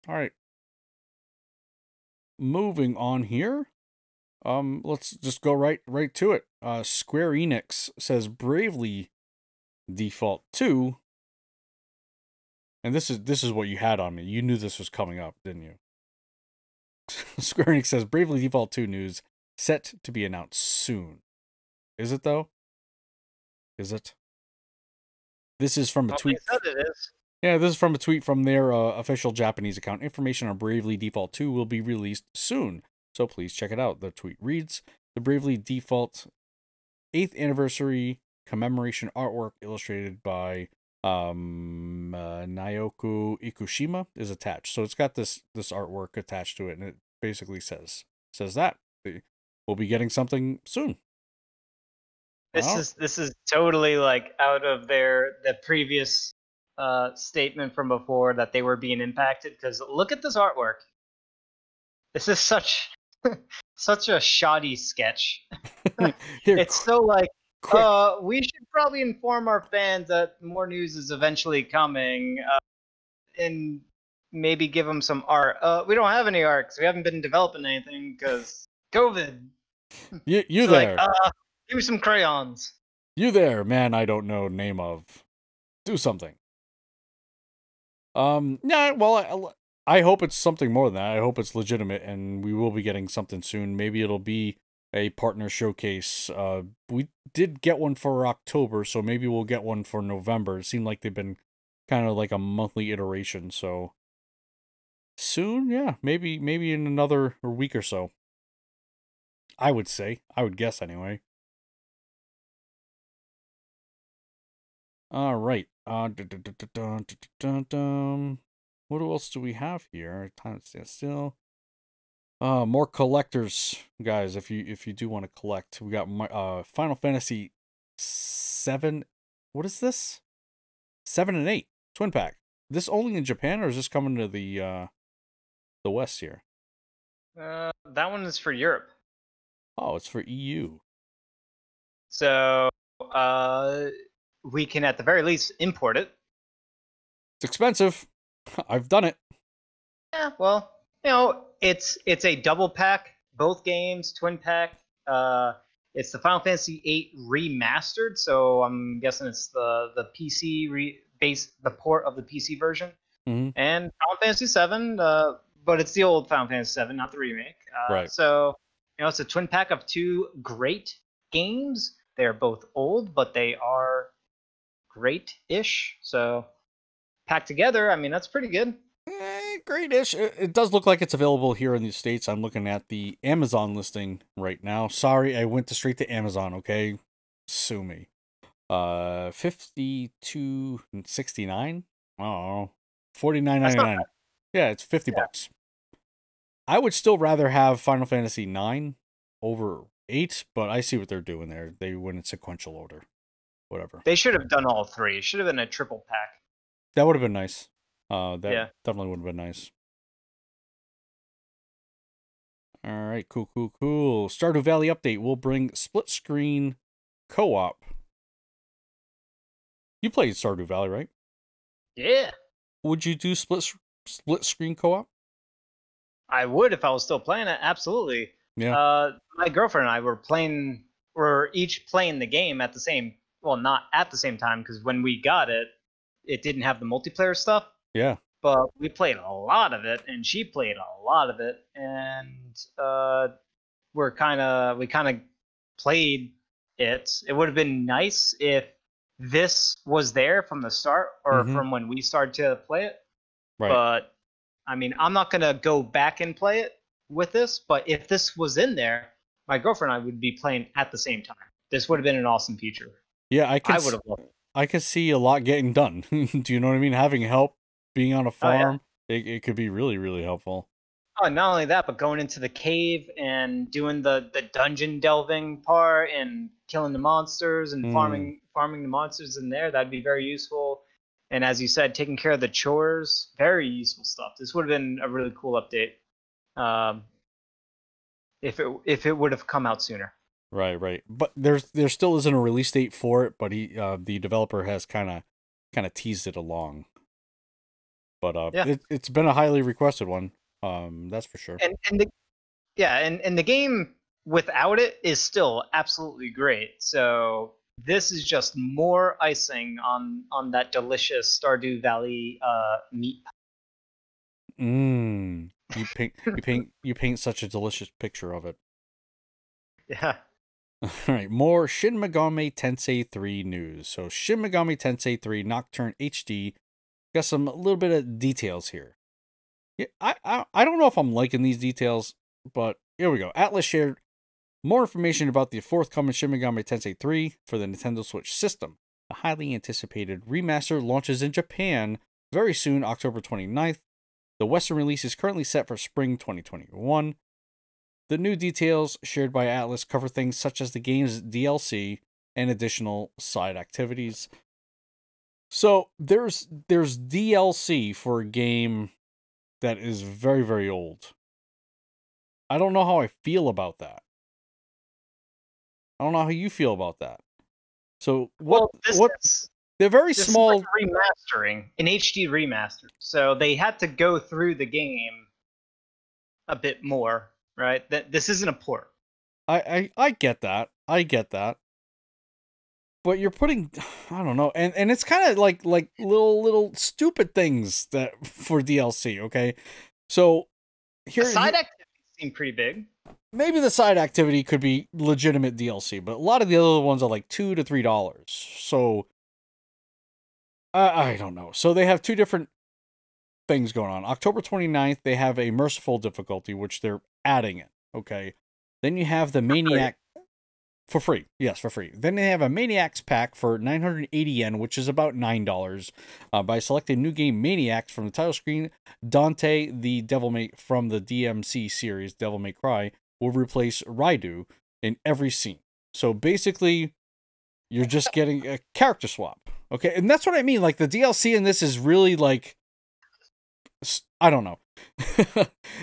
All right. Moving on here. Let's just go right to it. Square Enix says Bravely Default 2. And this is what you had on me. You knew this was coming up, didn't you? Square Enix says Bravely Default 2 news set to be announced soon. Is it though? Is it? This is from a tweet. They said it is. Yeah, this is from a tweet from their official Japanese account. Information on Bravely Default 2 will be released soon, so please check it out. The tweet reads, the Bravely Default 8th anniversary commemoration artwork illustrated by Naoku Ikushima is attached. So it's got this artwork attached to it, and it basically says that we'll be getting something soon. This is totally like out of the previous statement from before that they were being impacted, because look at this artwork. This is such a shoddy sketch. Here, it's so like we should probably inform our fans that more news is eventually coming, and maybe give them some art. We don't have any art because we haven't been developing anything because COVID. You there? Like, give me some crayons. You there, man? I don't know name of. Do something. Yeah. Well, I hope it's something more than that. I hope it's legitimate, and we will be getting something soon. Maybe it'll be a partner showcase. We did get one for October, so maybe we'll get one for November. It seemed like they've been kind of like a monthly iteration, so soon, yeah, maybe in another week or so. I would guess anyway. All right. What else do we have here? Time to stand still. More collectors, guys. If you do want to collect, we got Final Fantasy 7. What is this? 7 and 8 twin pack. This only in Japan, or is this coming to the West here? That one is for Europe. Oh, it's for EU. So we can at the very least import it. It's expensive. I've done it. Yeah, well, you know, it's a double pack, both games, twin pack. It's the Final Fantasy VIII remastered, so I'm guessing it's the PC the port of the PC version, Mm-hmm. and Final Fantasy VII, but it's the old Final Fantasy VII, not the remake. Right. So you know, it's a twin pack of two great games. They're both old, but they are great-ish. So packed together, I mean, that's pretty good. Great-ish. It does look like it's available here in the States. I'm looking at the Amazon listing right now. Sorry, I went straight to Amazon, okay? Sue me. $52.69? Oh, $49.99. Yeah, it's $50. I would still rather have Final Fantasy IX over 8, but I see what they're doing there. They went in sequential order. Whatever. They should have done all three. It should have been a triple pack. That would have been nice. That Yeah. definitely would have been nice. All right, cool. Stardew Valley update will bring split screen co-op. You played Stardew Valley, right? Yeah. Would you do split screen co-op? I would if I was still playing it. Absolutely. Yeah. My girlfriend and I were each playing the game at the same. Well, not at the same time, because when we got it, it didn't have the multiplayer stuff. Yeah. But we played a lot of it, and she played a lot of it, and we kind of played it. It would have been nice if this was there from the start, or from when we started to play it. Right. But I mean, I'm not gonna go back and play it with this. But if this was in there, my girlfriend and I would be playing at the same time. This would have been an awesome feature. Yeah, I would have loved it. I could see a lot getting done. Do you know what I mean? Having help, being on a farm, it could be really, really helpful. Oh, not only that, but going into the cave and doing the dungeon delving part and killing the monsters and farming the monsters in there, that'd be very useful. And as you said, taking care of the chores, very useful stuff. This would have been a really cool update if it would have come out sooner. Right. But there still isn't a release date for it, but the developer has kind of teased it along. But it's been a highly requested one. That's for sure. And the game without it is still absolutely great. So this is just more icing on that delicious Stardew Valley meat. You paint such a delicious picture of it. Yeah. All right, more Shin Megami Tensei 3 news. So Shin Megami Tensei 3 Nocturne HD got some little bit of details here. Yeah, I don't know if I'm liking these details, but here we go. Atlas shared more information about the forthcoming Shin Megami Tensei 3 for the Nintendo Switch system. The highly anticipated remaster launches in Japan very soon, October 29th. The Western release is currently set for spring 2021. The new details shared by Atlas cover things such as the game's DLC and additional side activities. So there's DLC for a game that is very, very old. I don't know how I feel about that. I don't know how you feel about that. So they're very small. Is like remastering, an HD remaster. So they had to go through the game a bit more, right? This isn't a port. I get that. But you're putting, I don't know, and it's kind of like little stupid things that for DLC, okay? So here, the side activities seem pretty big. Maybe the side activity could be legitimate DLC, but a lot of the other ones are like $2 to $3. So I don't know. So they have two different things going on. October 29th, they have a merciful difficulty, which they're adding it. Okay. Then you have the Maniac for free. Yes, for free. Then they have a Maniacs pack for 980 yen, which is about $9. By selecting new game Maniacs from the title screen, Dante, the from the DMC series, Devil May Cry, will replace Raidu in every scene. So basically, you're just getting a character swap. Okay, and that's what I mean. Like, the DLC in this is really like, I don't know.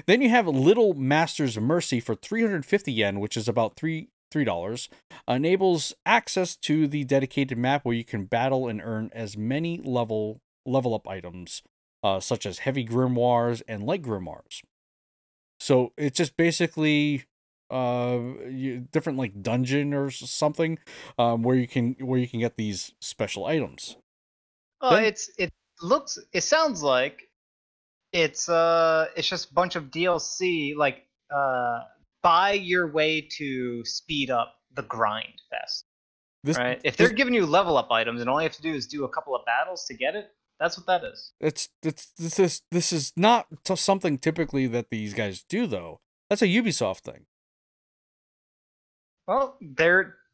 Then you have Little Master's Mercy for 350 yen, which is about $3. Enables access to the dedicated map where you can battle and earn as many level up items, such as heavy grimoires and light grimoires. So it's just basically different like dungeon or something, where you can get these special items. Well, it sounds like it's just a bunch of DLC, like buy your way to speed up the grind fest. Right? If they're giving you level up items and all you have to do is do a couple of battles to get it, that's what that is. This is not something typically that these guys do, though. That's a Ubisoft thing. Well,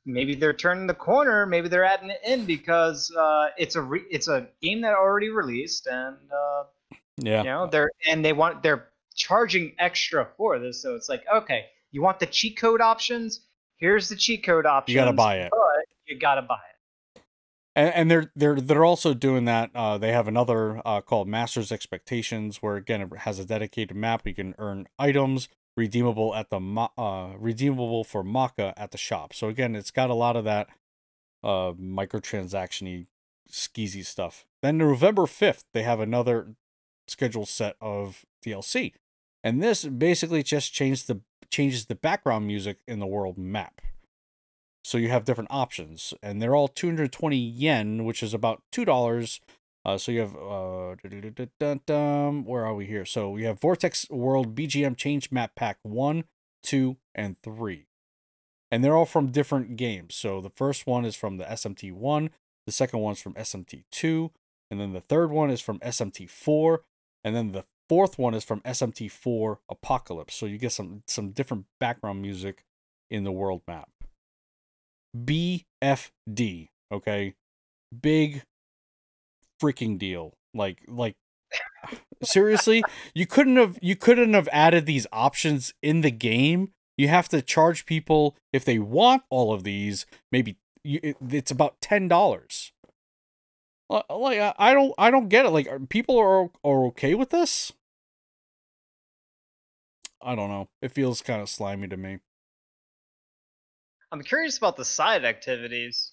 maybe they're turning the corner. Maybe they're adding it in because it's a game that already released, and yeah, you know they're charging extra for this. So it's like, okay, you want the cheat code options? Here's the cheat code options. You gotta buy it. But you gotta buy it. And they're also doing that. They have another called Master's Expectations, where again it has a dedicated map. You can earn items redeemable at the redeemable for Maka at the shop. So again, it's got a lot of that microtransaction-y skeezy stuff. Then November 5th, they have another scheduled set of DLC, and this basically just changes the background music in the world map. So you have different options, and they're all 220 yen, which is about $2. So you have where are we here? So we have Vortex World BGM Change Map Pack 1, 2, and 3. And they're all from different games. So the first one is from the SMT1, the second one's from SMT2, and then the third one is from SMT4, and then the fourth one is from SMT4 Apocalypse. So you get some different background music in the world map. BFD, okay? Big freaking deal. Like seriously, you couldn't have added these options in the game. You have to charge people if they want all of these. Maybe it's about $10. Like I don't get it. Like, people are okay with this? I don't know. It feels kind of slimy to me. I'm curious about the side activities.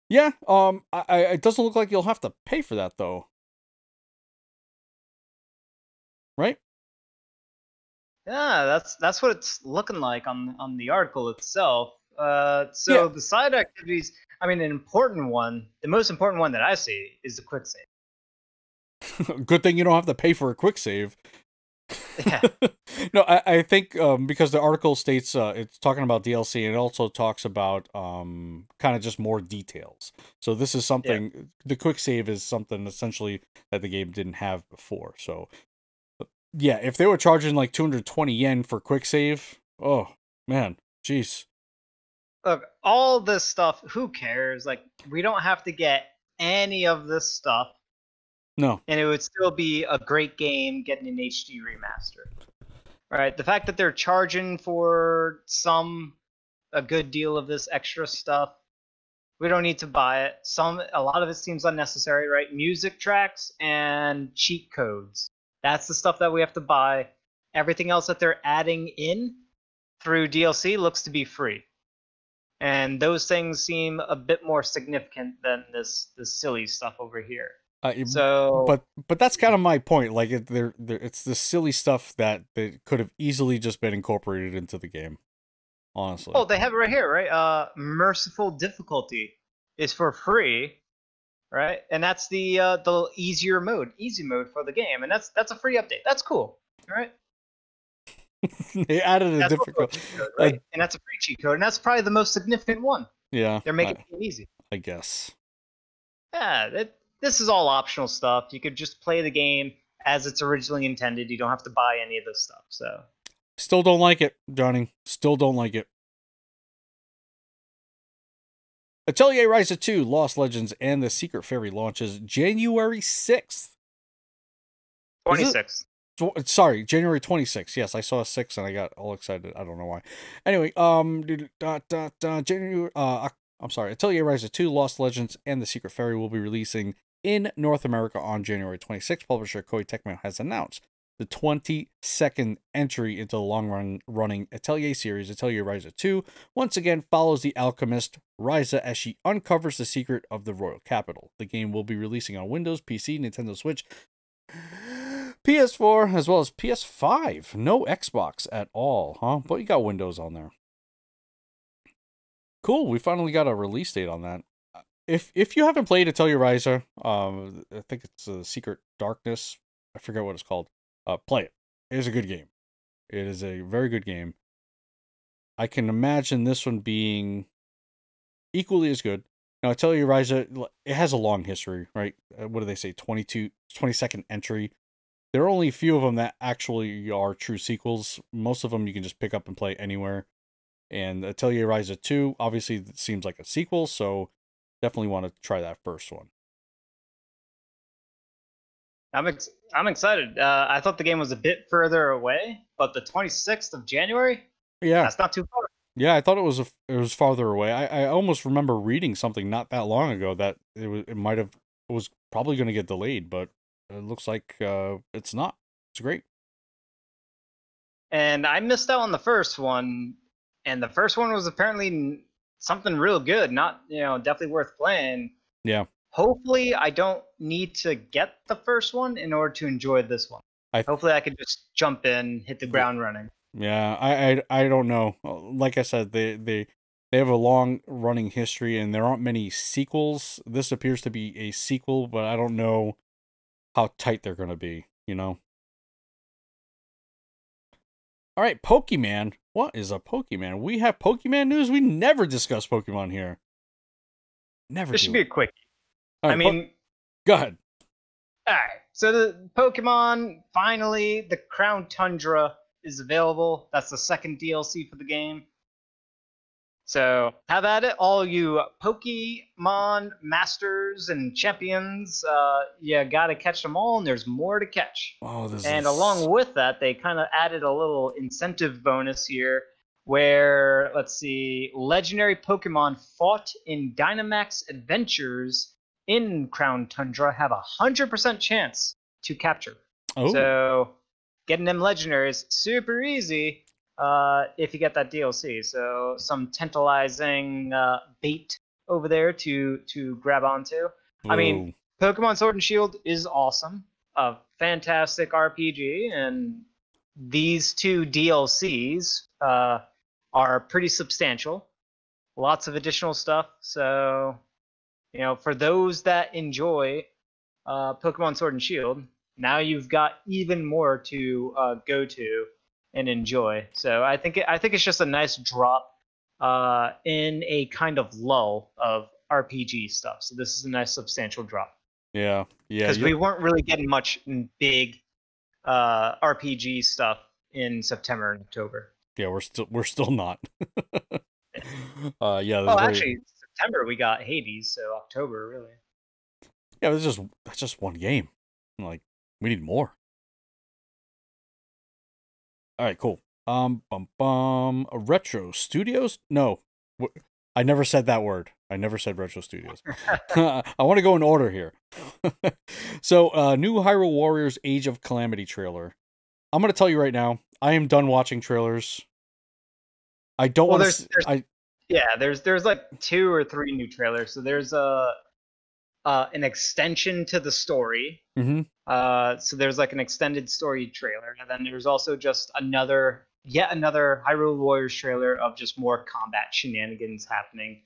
Yeah, it doesn't look like you'll have to pay for that, though. Right? Yeah, that's what it's looking like on the article itself. So the side activities, I mean, the most important one that I see is the quick save. Good thing you don't have to pay for a quick save. Yeah. No, I think because the article states it's talking about DLC, and it also talks about kind of just more details. So this is something, the quick save is something essentially that the game didn't have before. So yeah, if they were charging like 220 yen for quick save, oh man, jeez. Look, all this stuff, who cares? Like, we don't have to get any of this stuff. No. And it would still be a great game getting an HD remaster. Right? The fact that they're charging for a good deal of this extra stuff, we don't need to buy it. A lot of it seems unnecessary, right? Music tracks and cheat codes. That's the stuff that we have to buy. Everything else that they're adding in through DLC looks to be free. And those things seem a bit more significant than this silly stuff over here. But that's kind of my point. Like, it's the silly stuff that could have easily just been incorporated into the game. Honestly. Oh, they have it right here, right? Merciful difficulty is for free, right? And that's the easy mode for the game, and that's a free update. That's cool, right? They added a difficult cheat code, right? And that's a free cheat code, and that's probably the most significant one. Yeah, they're making it easy. I guess. Yeah, this is all optional stuff. You could just play the game as it's originally intended. You don't have to buy any of this stuff. So, still don't like it, Johnny. Still don't like it. Atelier Ryza 2, Lost Legends, and the Secret Fairy launches January 6th. 26th. Sorry, January 26th. Yes, I saw a 6 and I got all excited. I don't know why. Anyway, January, Atelier Ryza 2, Lost Legends, and The Secret Fairy will be releasing in North America on January 26th. Publisher Koei Tecmo has announced the 22nd entry into the long-running Atelier series. Atelier Ryza 2 once again follows the alchemist Ryza as she uncovers the secret of the royal capital. The game will be releasing on Windows, PC, Nintendo Switch, PS4, as well as PS5. No Xbox at all, huh? But you got Windows on there. Cool, we finally got a release date on that. If you haven't played Atelier Ryza, I think it's Secret Darkness. I forget what it's called. Play it. It is a good game. It is a very good game. I can imagine this one being equally as good. Now, Atelier Ryza, it has a long history, right? What do they say? 22nd entry. There are only a few of them that actually are true sequels. Most of them you can just pick up and play anywhere. And Atelier Ryza 2, obviously, it seems like a sequel, so definitely want to try that first one. I'm excited. I thought the game was a bit further away, but the 26th of January, yeah, that's not too far. Yeah, I thought it was farther away. I almost remember reading something not that long ago that it was probably going to get delayed, but it looks like it's not. It's great. And I missed out on the first one, and the first one was apparently something real good. Not, definitely worth playing. Yeah. Hopefully, I don't need to get the first one in order to enjoy this one. Hopefully, I could just jump in, hit the ground running. Yeah, I don't know. Like I said, they have a long running history, and there aren't many sequels. This appears to be a sequel, but I don't know how tight they're going to be. All right, Pokemon. What is a Pokemon? We have Pokemon news. We never discuss Pokemon here. Never. This should be a quickie. Right, go ahead. All right. So the Pokemon, finally, the Crown Tundra is available. That's the second DLC for the game. So have at it, all you Pokemon masters and champions. You gotta catch them all, and there's more to catch. Along with that, they kind of added a little incentive bonus here, where let's see, legendary Pokemon fought in Dynamax adventures in Crown Tundra have 100% chance to capture. Oh. So getting them legendaries super easy. If you get that DLC. So some tantalizing bait over there to grab onto. Ooh. I mean, Pokemon Sword and Shield is awesome. A fantastic RPG, and these two DLCs are pretty substantial. Lots of additional stuff. So, for those that enjoy Pokemon Sword and Shield, now you've got even more to go to and enjoy. So I think it's just a nice drop in a kind of lull of RPG stuff. So this is a nice substantial drop. Yeah. Because we weren't really getting much big RPG stuff in September and October. Yeah, we're still not. Actually, September we got Hades, so October really. Yeah, that's just one game. Like, we need more. All right, cool. Retro Studios? No, I never said that word. I never said Retro Studios. I want to go in order here. So, new Hyrule Warriors Age of Calamity trailer. I'm going to tell you right now, I am done watching trailers. I don't want to... there's like 2 or 3 new trailers. So there's an extension to the story. Mm-hmm. So there's like an extended story trailer, and then there's also just yet another Hyrule Warriors trailer of just more combat shenanigans happening.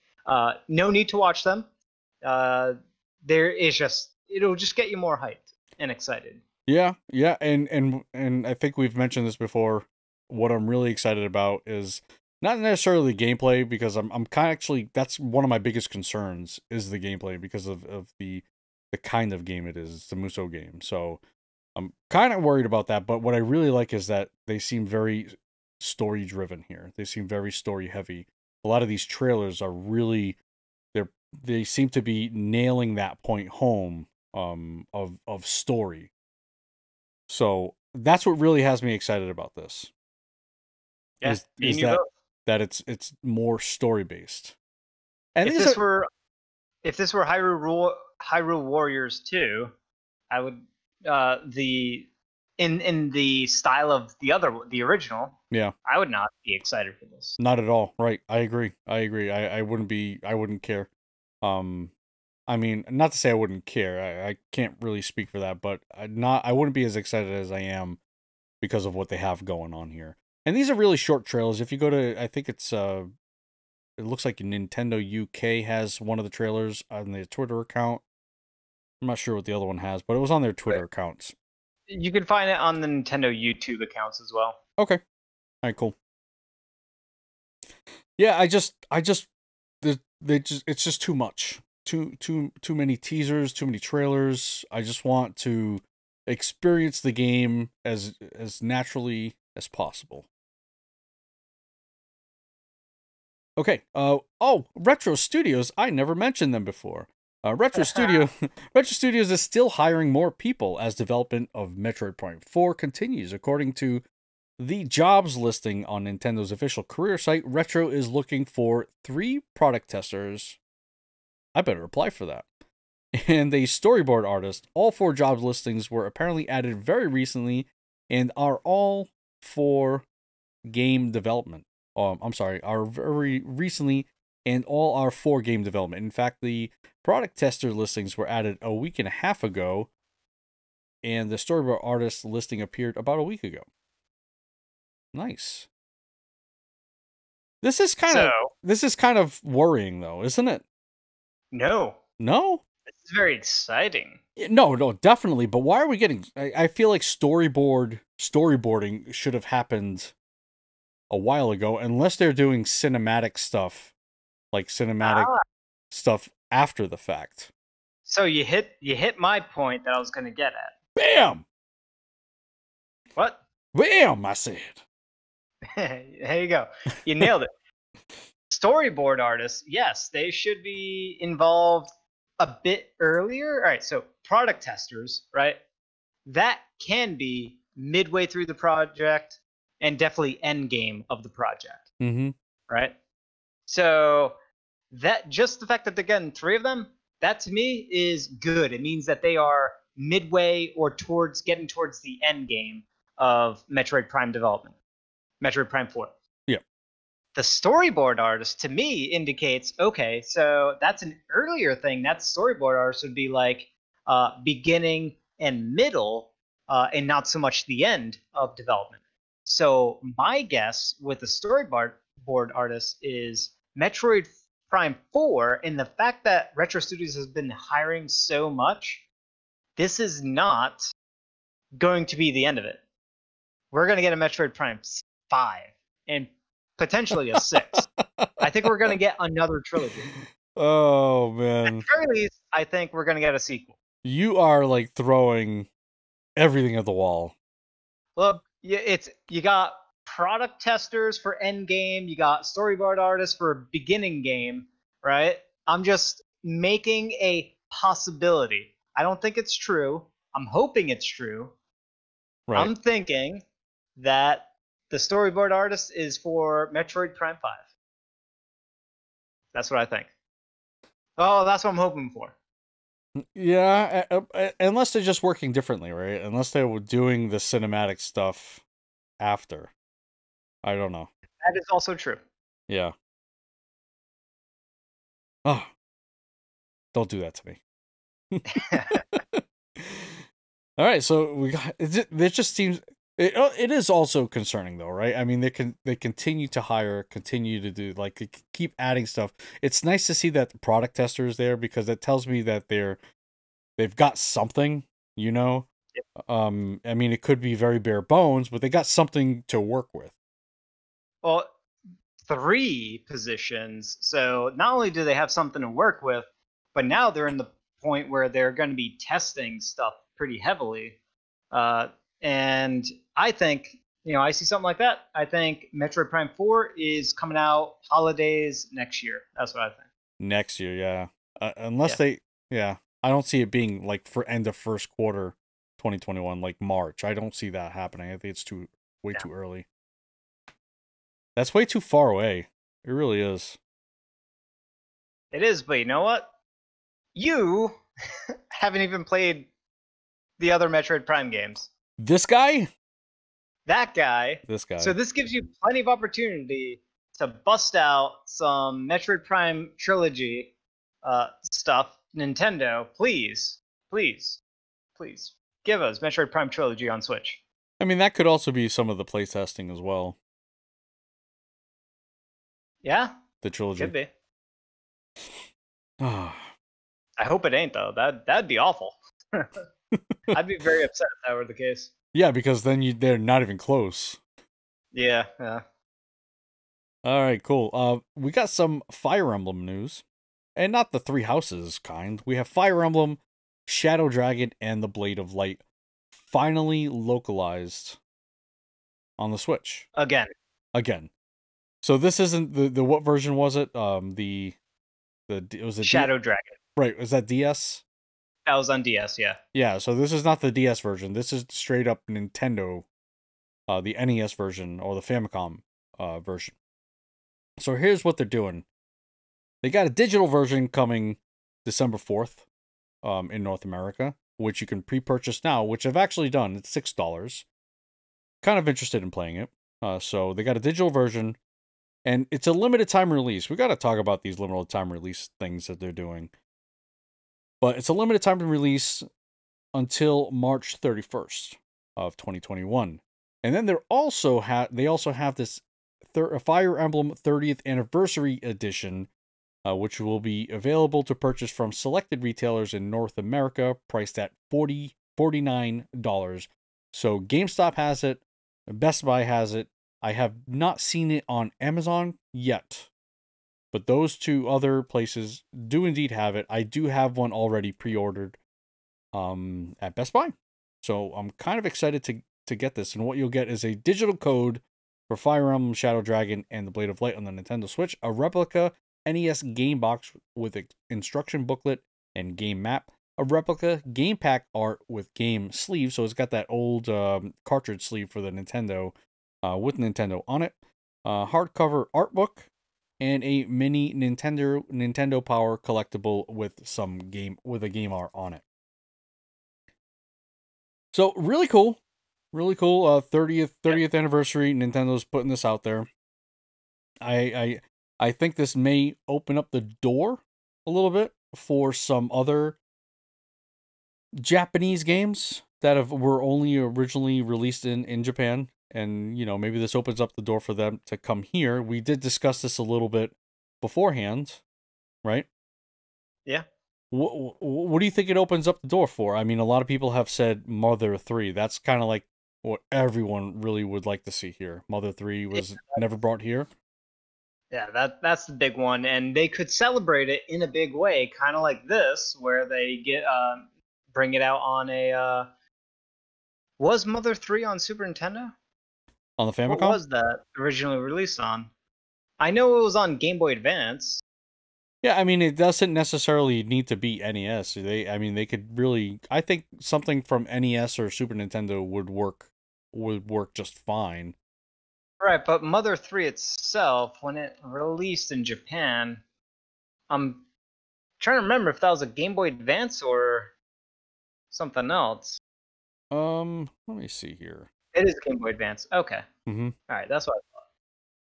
No need to watch them. It'll just get you more hyped and excited. Yeah, and I think we've mentioned this before. What I'm really excited about is not necessarily the gameplay, because I'm kind of actually, that's one of my biggest concerns is the gameplay, because of the kind of game it is. It's the Musou game. So I'm kind of worried about that. But what I really like is that they seem very story driven here. They seem very story heavy. A lot of these trailers are really, they seem to be nailing that point home of story. So that's what really has me excited about this. Yeah, is that it's more story based. And If these this are were Hyrule Warriors 2, I would the in the style of the original. yeah, I would not be excited for this. not at all. Right. I agree. I wouldn't care. I mean, not to say I wouldn't care. I can't really speak for that, but I wouldn't be as excited as I am because of what they have going on here. And these are really short trailers. If you go to, I think it's it looks like Nintendo UK has one of the trailers on their Twitter account. I'm not sure what the other one has, but it was on their Twitter accounts. You can find it on the Nintendo YouTube accounts as well. Okay. All right, cool. Yeah, it's just too much. Too many teasers, too many trailers. I just want to experience the game as naturally as possible. Okay. Retro Studios. I never mentioned them before. Retro Studios is still hiring more people as development of Metroid Prime 4 continues. According to the jobs listing on Nintendo's official career site, Retro is looking for 3 product testers. I better apply for that. And a storyboard artist. All 4 job listings were apparently added very recently and are all for game development. I'm sorry, are very recently and all are for game development. In fact, the product tester listings were added a week and a half ago, and the storyboard artist listing appeared about a week ago. Nice. This is kind of worrying, though, isn't it? No. No? It's very exciting. No, definitely. But why are we getting... I feel like storyboarding should have happened a while ago, unless they're doing cinematic stuff, like cinematic stuff after the fact. So you hit my point that I was going to get at. Bam! What? Bam! I said. There you go. You nailed it. Storyboard artists, yes, they should be involved a bit earlier. All right, so product testers, right? That can be midway through the project and definitely end game of the project. Mm-hmm. Right? So that just the fact that they're getting 3 of them, that to me is good. It means that they are midway or getting towards the end game of Metroid Prime development. Metroid Prime 4. Yeah. The storyboard artist to me indicates, okay, so that's an earlier thing. That storyboard artist would be like beginning and middle and not so much the end of development. So my guess with the storyboard artist is Metroid Prime 4, and the fact that Retro Studios has been hiring so much, this is not going to be the end of it. We're going to get a Metroid Prime 5 and potentially a 6. I think we're going to get another trilogy. Oh, man. At the very least, I think we're going to get a sequel. You are, like, throwing everything at the wall. Look, you got product testers for end game, you got storyboard artists for beginning game, right? I'm just making a possibility. I don't think it's true. I'm hoping it's true. Right. I'm thinking that the storyboard artist is for Metroid Prime 5. That's what I think. Oh, that's what I'm hoping for. Yeah, unless they're just working differently, right? Unless they were doing the cinematic stuff after. I don't know. That is also true. Yeah. Oh. Don't do that to me. All right, so we got it just seems it is also concerning though, right? I mean, they continue to hire, continue to do like keep adding stuff. It's nice to see that the product tester is there because that tells me that they've got something, you know. Yep. I mean, it could be very bare bones, but they got something to work with. Well, 3 positions. So not only do they have something to work with, but now they're in the point where they're going to be testing stuff pretty heavily. And I think, I see something like that. I think Metroid Prime 4 is coming out holidays next year. That's what I think. Next year, yeah. Unless I don't see it being like for end of first quarter 2021, like March. I don't see that happening. I think it's way too early. That's way too far away. It really is. It is, but you know what? You haven't even played the other Metroid Prime games. This guy? That guy. This guy. So this gives you plenty of opportunity to bust out some Metroid Prime trilogy stuff. Nintendo, please, please, please give us Metroid Prime trilogy on Switch. I mean, that could also be some of the playtesting as well. Yeah, The trilogy. could be. I hope it ain't though. That'd be awful. I'd be very upset if that were the case. Yeah, because then they're not even close. Yeah. All right, cool. We got some Fire Emblem news, and not the Three Houses kind. We have Fire Emblem, Shadow Dragon, and the Blade of Light finally localized on the Switch Again. So this isn't the what version was it? It was a Shadow Dragon. Right? Was that DS? That was on DS, yeah. Yeah. So this is not the DS version. This is straight up Nintendo, the NES version or the Famicom version. So here's what they're doing. They got a digital version coming December 4th in North America, which you can pre-purchase now, which I've actually done. It's $6. Kind of interested in playing it. So they got a digital version, and it's a limited time release. We got to talk about these limited time release things that they're doing. But it's a limited time release until March 31st of 2021. And then they also have this Fire Emblem 30th Anniversary Edition, which will be available to purchase from selected retailers in North America, priced at $49. So GameStop has it, Best Buy has it. I have not seen it on Amazon yet, but those two other places do indeed have it. I do have one already pre-ordered at Best Buy, so I'm kind of excited to get this. And what you'll get is a digital code for Fire Emblem, Shadow Dragon, and the Blade of Light on the Nintendo Switch, a replica NES game box with an instruction booklet and game map, a replica game pack art with game sleeve, so it's got that old cartridge sleeve for the Nintendo with Nintendo on it, hardcover art book, and a mini Nintendo Power collectible with a game art on it. So really cool. 30th anniversary. Nintendo's putting this out there. I think this may open up the door a little bit for some other Japanese games that were only originally released in Japan, and maybe this opens up the door for them to come here. We did discuss this a little bit beforehand, right? Yeah. What do you think it opens up the door for? I mean, a lot of people have said Mother 3. That's kind of like what everyone really would like to see here. Mother 3 was never brought here. Yeah, that's the big one, and they could celebrate it in a big way, kind of like this, where they bring it out on a. Was Mother 3 on Super Nintendo? On the Famicom? What was that originally released on? I know it was on Game Boy Advance. Yeah, I mean, it doesn't necessarily need to be NES. They could really. I think something from NES or Super Nintendo would work just fine. Right, but Mother 3 itself, when it released in Japan, I'm trying to remember if that was a Game Boy Advance or something else. Let me see here. It is Game Boy Advance. Okay. Mm-hmm. All right, that's what I thought.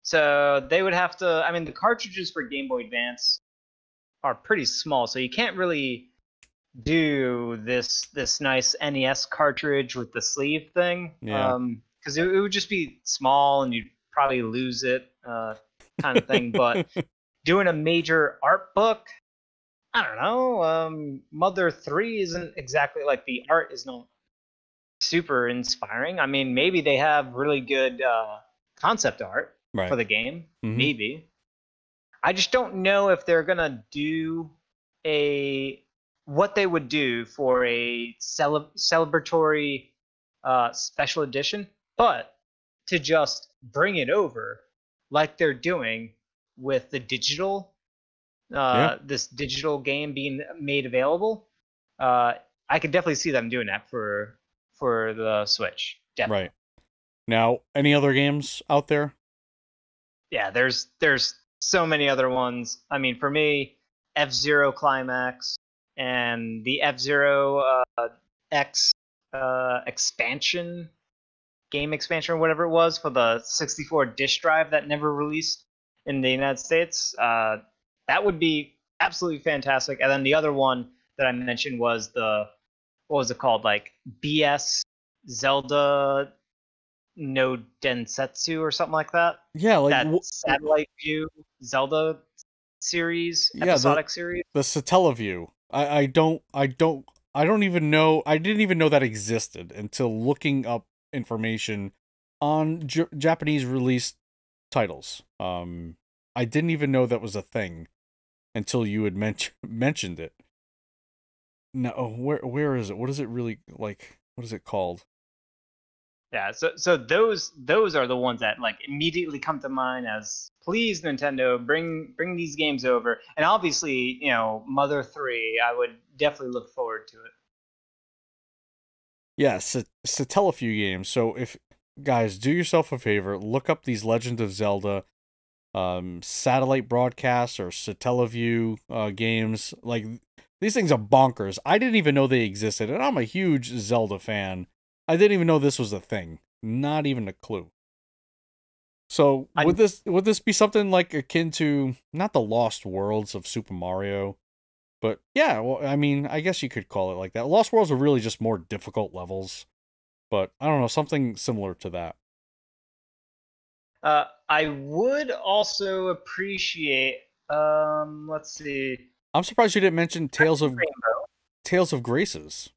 So they would have to. I mean, the cartridges for Game Boy Advance are pretty small, so you can't really do this nice NES cartridge with the sleeve thing. Yeah. Because it would just be small and you'd probably lose it, kind of thing. But doing a major art book, I don't know. Mother 3 isn't exactly like the art is not super inspiring. I mean, maybe they have really good concept art for the game. Mm-hmm. Maybe. I just don't know if they're gonna do what they would do for a celebratory special edition, but to just bring it over like they're doing with the digital, this digital game being made available. I could definitely see them doing that for the Switch. Definitely. Right. Now, any other games out there? Yeah, there's so many other ones. I mean, for me, F-Zero Climax and the F-Zero X expansion, game expansion or whatever it was for the 64 disk drive that never released in the United States. That would be absolutely fantastic. And then the other one that I mentioned was what was it called? Like BS Zelda no Densetsu or something like that. Yeah, like That satellite view Zelda series, yeah, episodic series. the Satellaview. I don't even know. I didn't even know that existed until looking up information on Japanese released titles. I didn't even know that was a thing until you had mentioned it. No, where is it? What is it really like? What is it called? Yeah, so those are the ones that like immediately come to mind as please Nintendo bring these games over. And obviously, Mother 3, I would definitely look forward to it. Yeah, Satellaview games. So if guys, do yourself a favor, look up these Legend of Zelda satellite broadcasts or Satellaview games. Like, these things are bonkers. I didn't even know they existed, and I'm a huge Zelda fan. I didn't even know this was a thing. Not even a clue. So would this be something like akin to not the Lost Worlds of Super Mario, but yeah, well, I mean, I guess you could call it like that. Lost Worlds are really just more difficult levels, but I don't know, something similar to that. I would also appreciate. Let's see. I'm surprised you didn't mention Rainbow. Tales of Graces.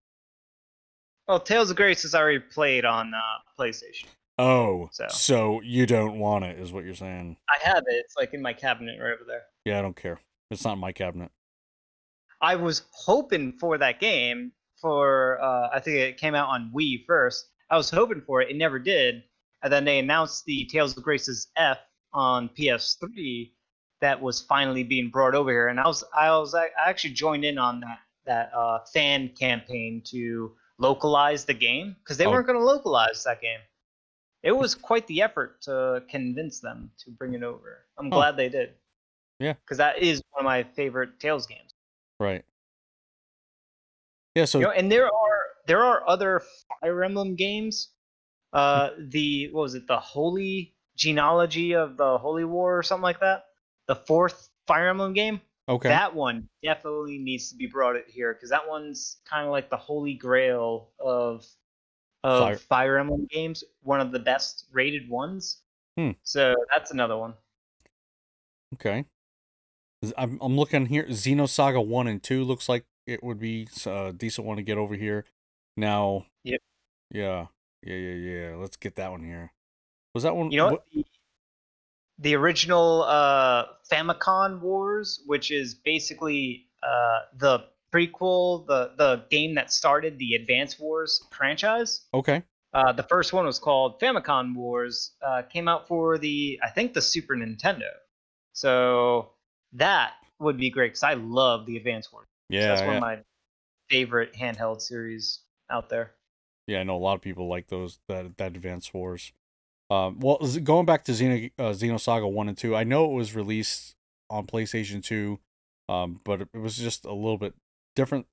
Well, Tales of Grace is already played on PlayStation. Oh, so you don't want it, is what you're saying. I have it. It's like in my cabinet right over there. Yeah, I don't care. It's not in my cabinet. I was hoping for that game for, I think it came out on Wii first. I was hoping for it. It never did. And then they announced the Tales of Graces F on PS3 that was finally being brought over here. And I actually joined in on that fan campaign to localize the game because they weren't going to localize that game. It was quite the effort to convince them to bring it over. I'm glad they did. Yeah. Because that is one of my favorite Tales games. Right. Yeah, so and there are other Fire Emblem games. What was it? The Holy Genealogy of the Holy War or something like that. The fourth Fire Emblem game. Okay. That one definitely needs to be brought here because that one's kind of like the holy grail of Fire Emblem games. One of the best rated ones. So that's another one. Okay. I'm looking here. Xenosaga 1 and 2 looks like it would be a decent one to get over here. Now. Yep. Yeah. Let's get that one here. Was that one? You know what? The original Famicom Wars, which is basically the prequel, the game that started the Advance Wars franchise. Okay. The first one was called Famicom Wars. Came out for I think the Super Nintendo. So that would be great because I love the Advance Wars. Yeah, so that's one of my favorite handheld series out there. Yeah, I know a lot of people like that Advance Wars. Well, going back to Xenosaga 1 and 2, I know it was released on PlayStation 2, but it was just a little bit different.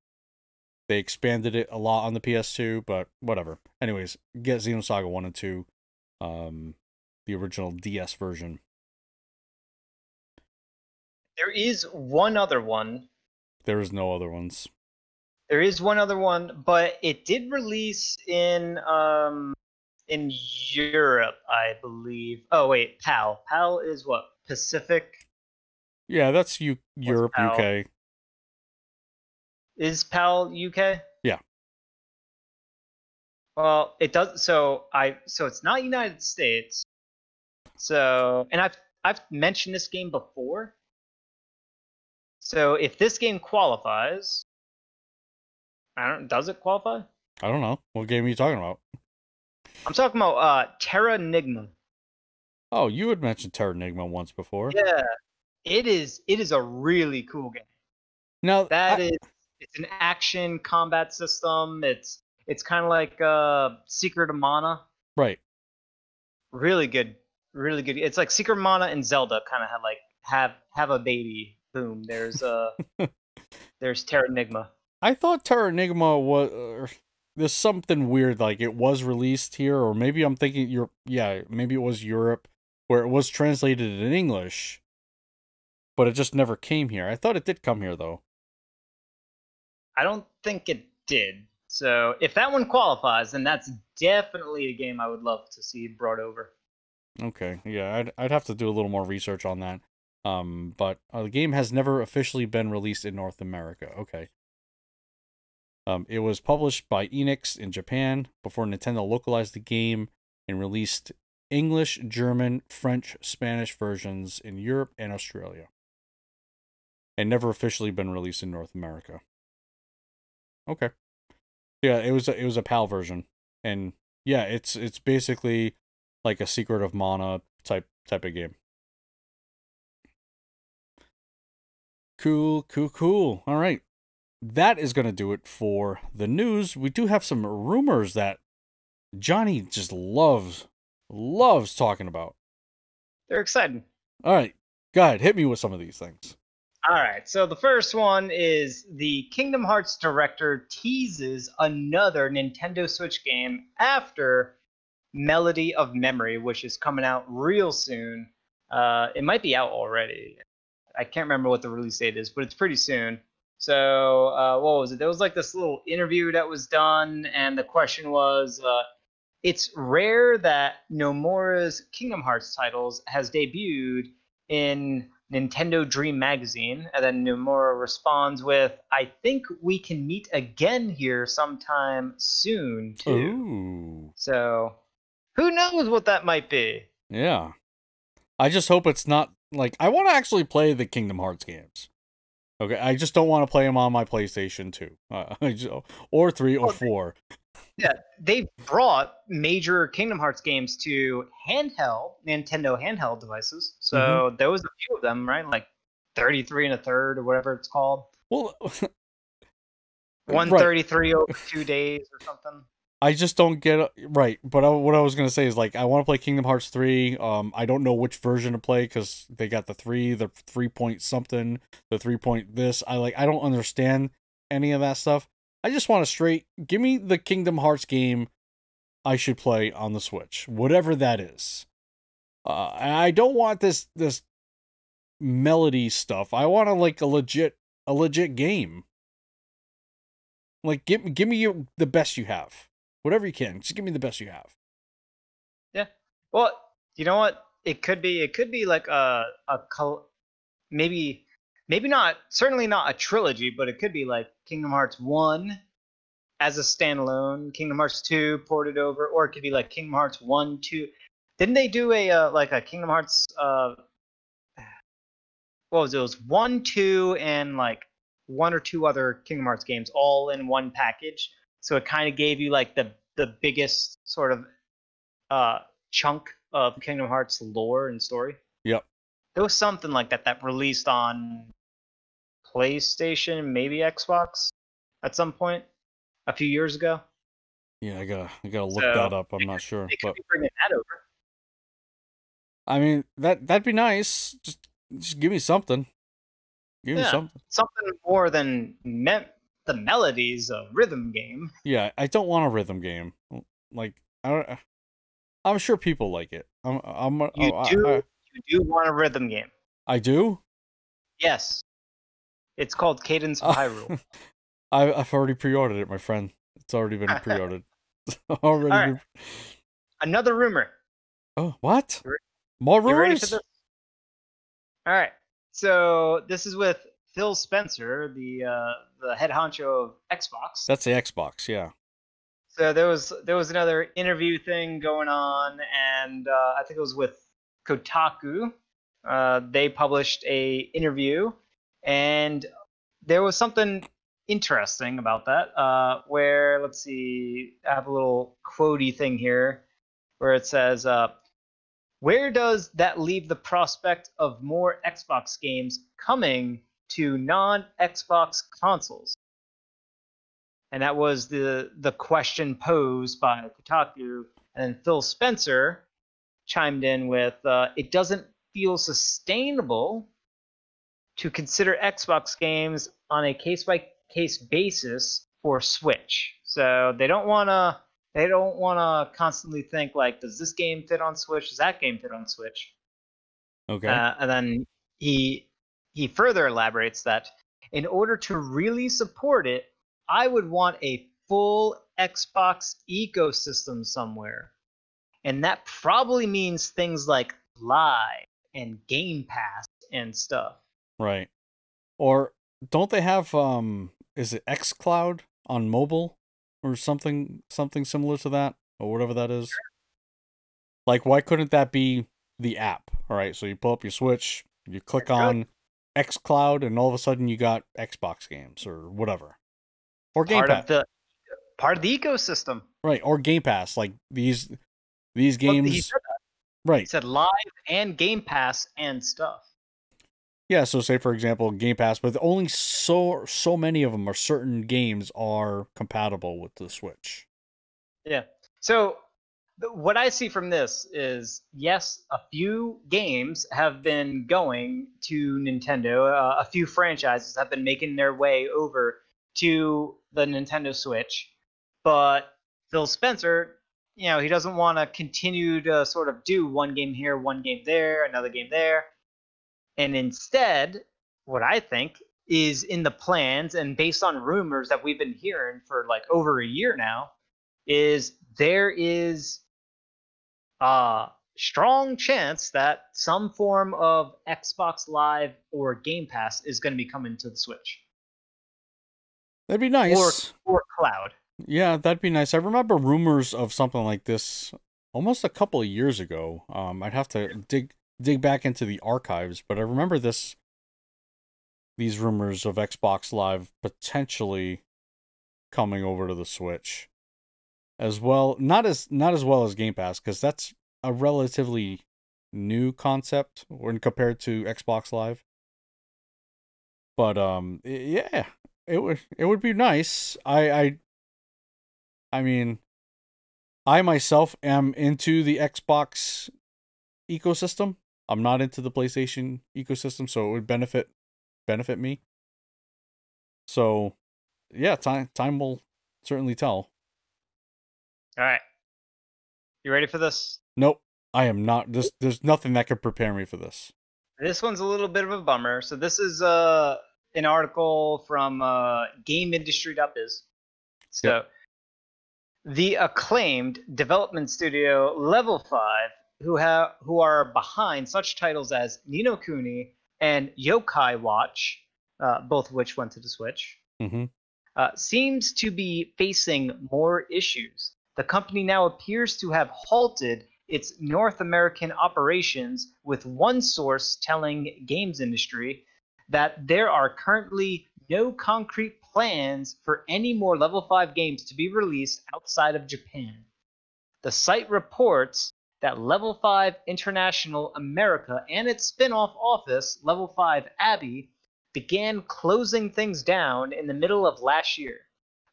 They expanded it a lot on the PS2, but whatever. Anyways, get Xenosaga 1 and 2, the original DS version. There is one other one. There is no other ones. There is one other one, but it did release in Europe, I believe. Oh wait, PAL. PAL is what? Pacific? Yeah, that's Europe, UK. Is PAL UK? Yeah. Well, it does. So it's not United States. So, and I've mentioned this game before. So if this game qualifies, does it qualify? I don't know. What game are you talking about? I'm talking about Terra Nigma. Oh, you had mentioned Terra Nigma once before. Yeah, it is a really cool game. Now it's an action combat system. It's kind of like Secret of Mana. Right. Really good, really good. It's like Secret of Mana and Zelda kind of have a baby boom, there's Terranigma. I thought Terranigma was there's something weird, like it was released here, or maybe I'm thinking maybe it was Europe where it was translated in English, but it just never came here. I thought it did come here though. I don't think it did. So if that one qualifies, then that's definitely a game I would love to see brought over. Okay, yeah, I'd have to do a little more research on that. But the game has never officially been released in North America. Okay. It was published by Enix in Japan before Nintendo localized the game and released English, German, French, Spanish versions in Europe and Australia. And never officially been released in North America. Okay. Yeah, it was a PAL version. And yeah, it's basically like a Secret of Mana type of game. Cool. All right. That is going to do it for the news. We do have some rumors that Jonny just loves talking about. They're exciting. All right, go ahead. Hit me with some of these things. All right, so the first one is the Kingdom Hearts director teases another Nintendo Switch game after Melody of Memory, which is coming out real soon. It might be out already. I can't remember what the release date is, but it's pretty soon. So what was it? There was like this little interview that was done, and the question was, it's rare that Nomura's Kingdom Hearts titles has debuted in Nintendo Dream Magazine, and then Nomura responds with, I think we can meet again here sometime soon, too. Ooh. So, who knows what that might be? Yeah. I just hope it's not, like, I want to actually play the Kingdom Hearts games. Okay, I just don't want to play them on my PlayStation 2. Or 3 or 4. Yeah, they've brought major Kingdom Hearts games to Nintendo handheld devices. So there was a few of them, right? Like 33 1/3 or whatever it's called. Well, 133 over 2 days or something. I just don't get it. Right, but what I was going to say is, like, I want to play Kingdom Hearts 3. I don't know which version to play because they got the 3 point something, the 3 point this. I don't understand any of that stuff. I just want to give me the Kingdom Hearts game I should play on the Switch, whatever that is. I don't want this melody stuff. I want a legit game. Like, give me the best you have. Whatever you can, just give me the best you have. Yeah. Well, you know what? It could be like maybe not, certainly not a trilogy, but it could be like Kingdom Hearts 1 as a standalone, Kingdom Hearts 2 ported over, or it could be like Kingdom Hearts 1, 2. Didn't they do a Kingdom Hearts what was it? It was 1, 2, and like 1 or 2 other Kingdom Hearts games all in one package. So it kind of gave you like the biggest sort of chunk of Kingdom Hearts lore and story. Yep. There was something like that released on PlayStation, maybe Xbox at some point a few years ago. Yeah, I gotta look that up. I'm not sure. They could be bringing that over. I mean, that'd be nice. Just give me something. Give me something. Something more than the melodies of rhythm game. Yeah, I don't want a rhythm game. Like, I'm sure people like it. You do want a rhythm game. I do? Yes. It's called Cadence of Hyrule. I've already pre-ordered it, my friend. It's already been pre-ordered. Right. Another rumor. Oh, what? More rumors? You ready for this? All right. So this is with Phil Spencer, the head honcho of Xbox. That's the Xbox, yeah. So there was another interview thing going on, and I think it was with Kotaku. They published a interview, and there was something interesting about that. Where, let's see, I have a little quotey thing here, where it says, "Where does that leave the prospect of more Xbox games coming to non-Xbox consoles?" And that was the question posed by Kotaku. And then Phil Spencer chimed in with, "It doesn't feel sustainable to consider Xbox games on a case-by-case basis for Switch. So they don't want to constantly think like, does this game fit on Switch? Does that game fit on Switch? Okay. And then he further elaborates that in order to really support it, I would want a full Xbox ecosystem somewhere. And that probably means things like Live and Game Pass and stuff. Right. Or don't they have is it xCloud on mobile or something similar to that or whatever that is? Like, why couldn't that be the app? All right, so you pull up your Switch, you click on xCloud, and all of a sudden you got Xbox games or whatever, or Game Pass. Part of the ecosystem. Right, or Game Pass, like these games. Well, he said that. Right. He said Live and Game Pass and stuff. Yeah, so say for example Game Pass, but only so many of them or certain games are compatible with the Switch. Yeah. So what I see from this is, yes, a few games have been going to Nintendo. A few franchises have been making their way over to the Nintendo Switch. But Phil Spencer, he doesn't want to continue to sort of do one game here, one game there, another game there. And instead, what I think is in the plans and based on rumors that we've been hearing for like over a year now, is there is a strong chance that some form of Xbox Live or Game Pass is going to be coming to the Switch. That'd be nice. Or cloud. Yeah, that'd be nice. I remember rumors of something like this almost a couple of years ago. I'd have to dig back into the archives, but I remember these rumors of Xbox Live potentially coming over to the Switch as well. Not as well as Game Pass, because that's a relatively new concept when compared to Xbox Live. But yeah, it would be nice. I mean, I myself am into the Xbox ecosystem. I'm not into the PlayStation ecosystem, so it would benefit me. So, yeah, time will certainly tell. All right. You ready for this? Nope, I am not. There's nothing that could prepare me for this. This one's a little bit of a bummer. So this is an article from GameIndustry.biz. So Yep. The acclaimed development studio Level 5, who are behind such titles as Ni no Kuni and Yokai Watch, both of which went to the Switch, seems to be facing more issues. The company now appears to have halted its North American operations, with one source telling Games Industry that there are currently no concrete plans for any more Level 5 games to be released outside of Japan. The site reports that Level 5 International America and its spin-off office, Level 5 Abbey, began closing things down in the middle of last year.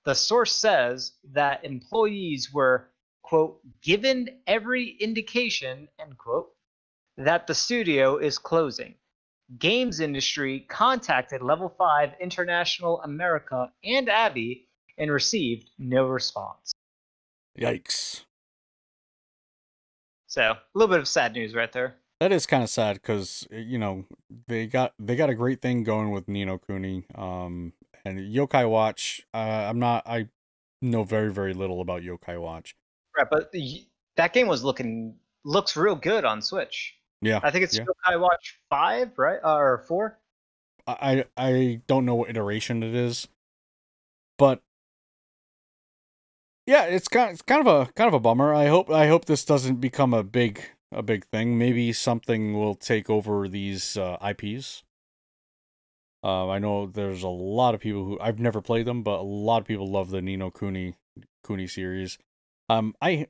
The source says that employees were, quote, given every indication, end quote, that the studio is closing. Games Industry contacted Level 5 International America and Abbey and received no response. Yikes. So, a little bit of sad news right there. That is kind of sad because, they got a great thing going with Ni no Kuni. And Yokai Watch, I know very, very little about Yokai Watch. Right, but that game looks real good on Switch. Yeah. I think it's Yokai Watch 5, right? Or 4? I don't know what iteration it is. But yeah, it's kind of a bummer. I hope this doesn't become a big thing. Maybe something will take over these IPs. I know there's a lot of people who I've never played them, but a lot of people love the Ni no Kuni series. I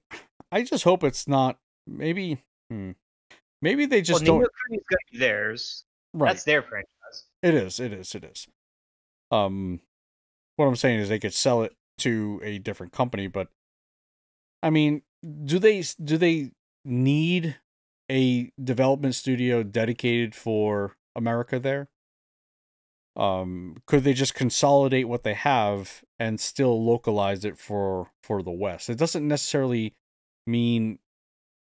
just hope it's not. Maybe they just don't. Ni no Kuni's gonna be theirs. Right. That's their franchise. It is. What I'm saying is they could sell it to a different company, but I mean, do they need a development studio dedicated for America there? Could they just consolidate what they have and still localize it for the West? It doesn't necessarily mean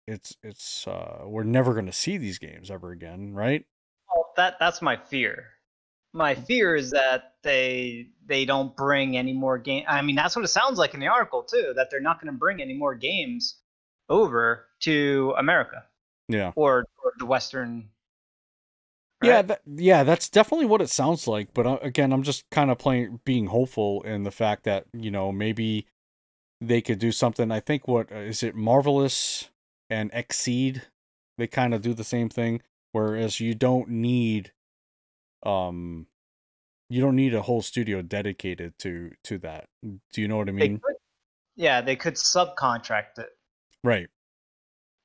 it's we're never going to see these games ever again, right? Well, that's my fear. My fear is that they don't bring any more game. I mean, that's what it sounds like in the article too. That they're not going to bring any more games over to America. Yeah. Or the Western. Right? Yeah, that's definitely what it sounds like. But again, I'm just kind of being hopeful in the fact that, you know, maybe they could do something. I think what is it, Marvelous and Exceed? They kind of do the same thing. Whereas you don't need a whole studio dedicated to that. Do you know what I mean? They could subcontract it. Right.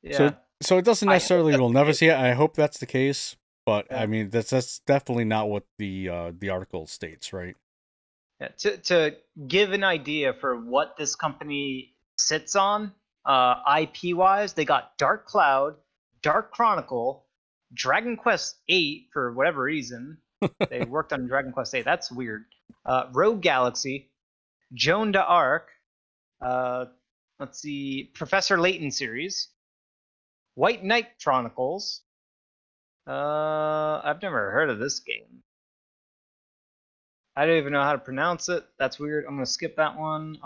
Yeah. So it doesn't necessarily, we'll never see it. I hope that's the case, but yeah. I mean that's definitely not what the article states, right? Yeah. To give an idea for what this company sits on, IP wise, they got Dark Cloud, Dark Chronicle, Dragon Quest VIII for whatever reason. They worked on Dragon Quest VIII. That's weird. Rogue Galaxy, Joan d'Arc. Let's see, Professor Layton series, White Knight Chronicles. I've never heard of this game. I don't even know how to pronounce it. That's weird. I'm gonna skip that one.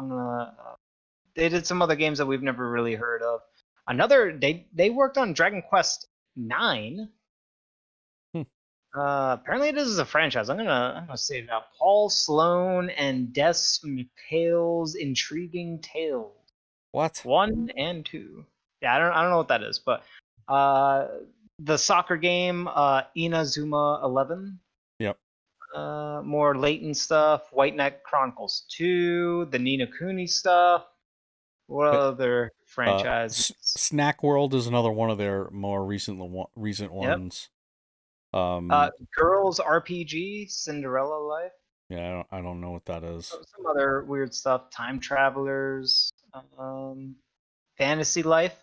They did some other games that we've never really heard of. They worked on Dragon Quest IX. Apparently this is a franchise. I'm gonna say it out. Paul Sloan and Des McHale's Intriguing Tales. What? 1 and 2. Yeah, I don't know what that is, but the soccer game, Inazuma 11. Yep. More Layton stuff. White Knight Chronicles 2. The Ni no Kuni stuff. What other franchises? Snack World is another one of their more recent ones. Girls RPG, Cinderella Life. Yeah, I don't know what that is. Some other weird stuff. Time Travelers. Fantasy Life.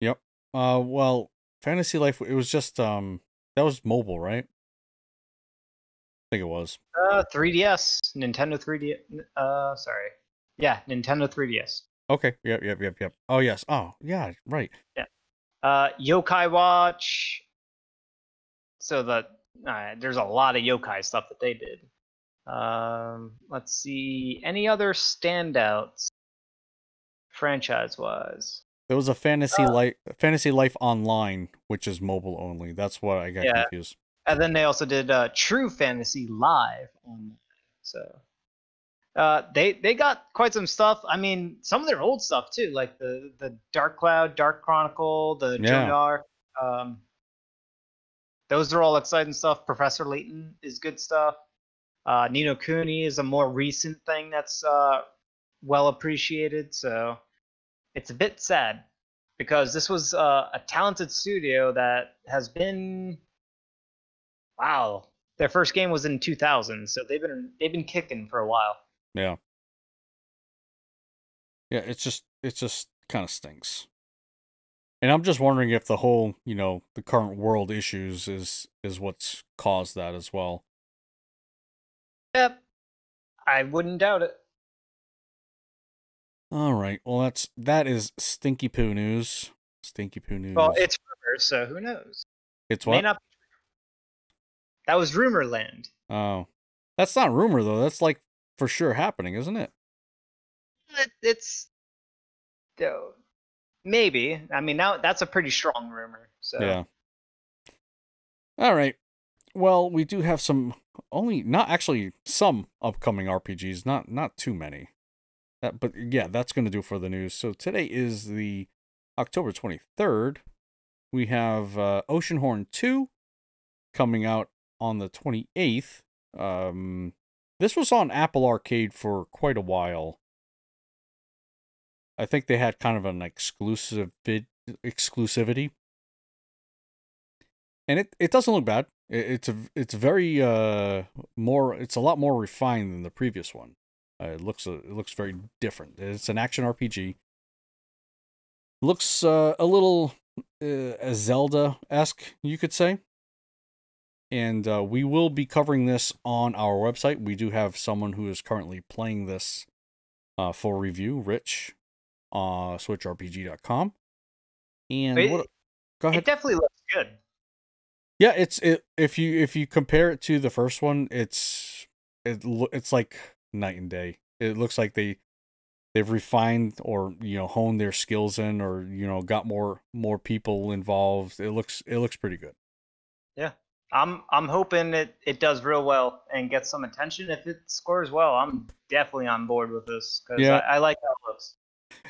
Yep. Well, Fantasy Life. It was just that was mobile, right? I think it was. 3DS, Nintendo 3DS. Sorry. Yeah, Nintendo 3DS. Okay. Yep. Oh yes. Oh yeah. Right. Yeah. Yokai Watch. So there's a lot of yokai stuff that they did. Let's see. Any other standouts, franchise-wise? There was a Fantasy Life Online, which is mobile only. That's what I got confused. And then they also did True Fantasy Live Online. So they got quite some stuff. I mean, some of their old stuff too, like the Dark Cloud, Dark Chronicle, the Joan d'Arc. Those are all exciting stuff. Professor Layton is good stuff. Ni no Kuni is a more recent thing that's well appreciated. So it's a bit sad because this was a talented studio that has been, wow, their first game was in 2000, so they've been kicking for a while. Yeah. Yeah, it just kind of stinks. And I'm just wondering if the whole, you know, the current world issues is what's caused that as well. Yep. I wouldn't doubt it. All right. Well, that is stinky poo news. Stinky poo news. Well, it's rumors, so who knows? It's what? May not be true. That was rumor land. Oh. That's not rumor though. That's like for sure happening, isn't it? It's maybe. I mean, now that's a pretty strong rumor. So yeah. All right. Well, we do have some some upcoming RPGs, not too many. But yeah, that's going to do for the news. So today is the October 23rd. We have Oceanhorn 2 coming out on the 28th. This was on Apple Arcade for quite a while. I think they had kind of an exclusivity. And it doesn't look bad. It's very it's a lot more refined than the previous one. It looks very different. It's an action RPG. Looks a little Zelda-esque, you could say. And we will be covering this on our website. We do have someone who is currently playing this for review, Rich, Switchrpg.com. And go ahead. It definitely looks good. Yeah, if you compare it to the first one, it's like night and day. It looks like they've refined or honed their skills in, or got more people involved. It looks pretty good. Yeah, I'm hoping it does real well and gets some attention. If it scores well, I'm definitely on board with this because I like how it looks.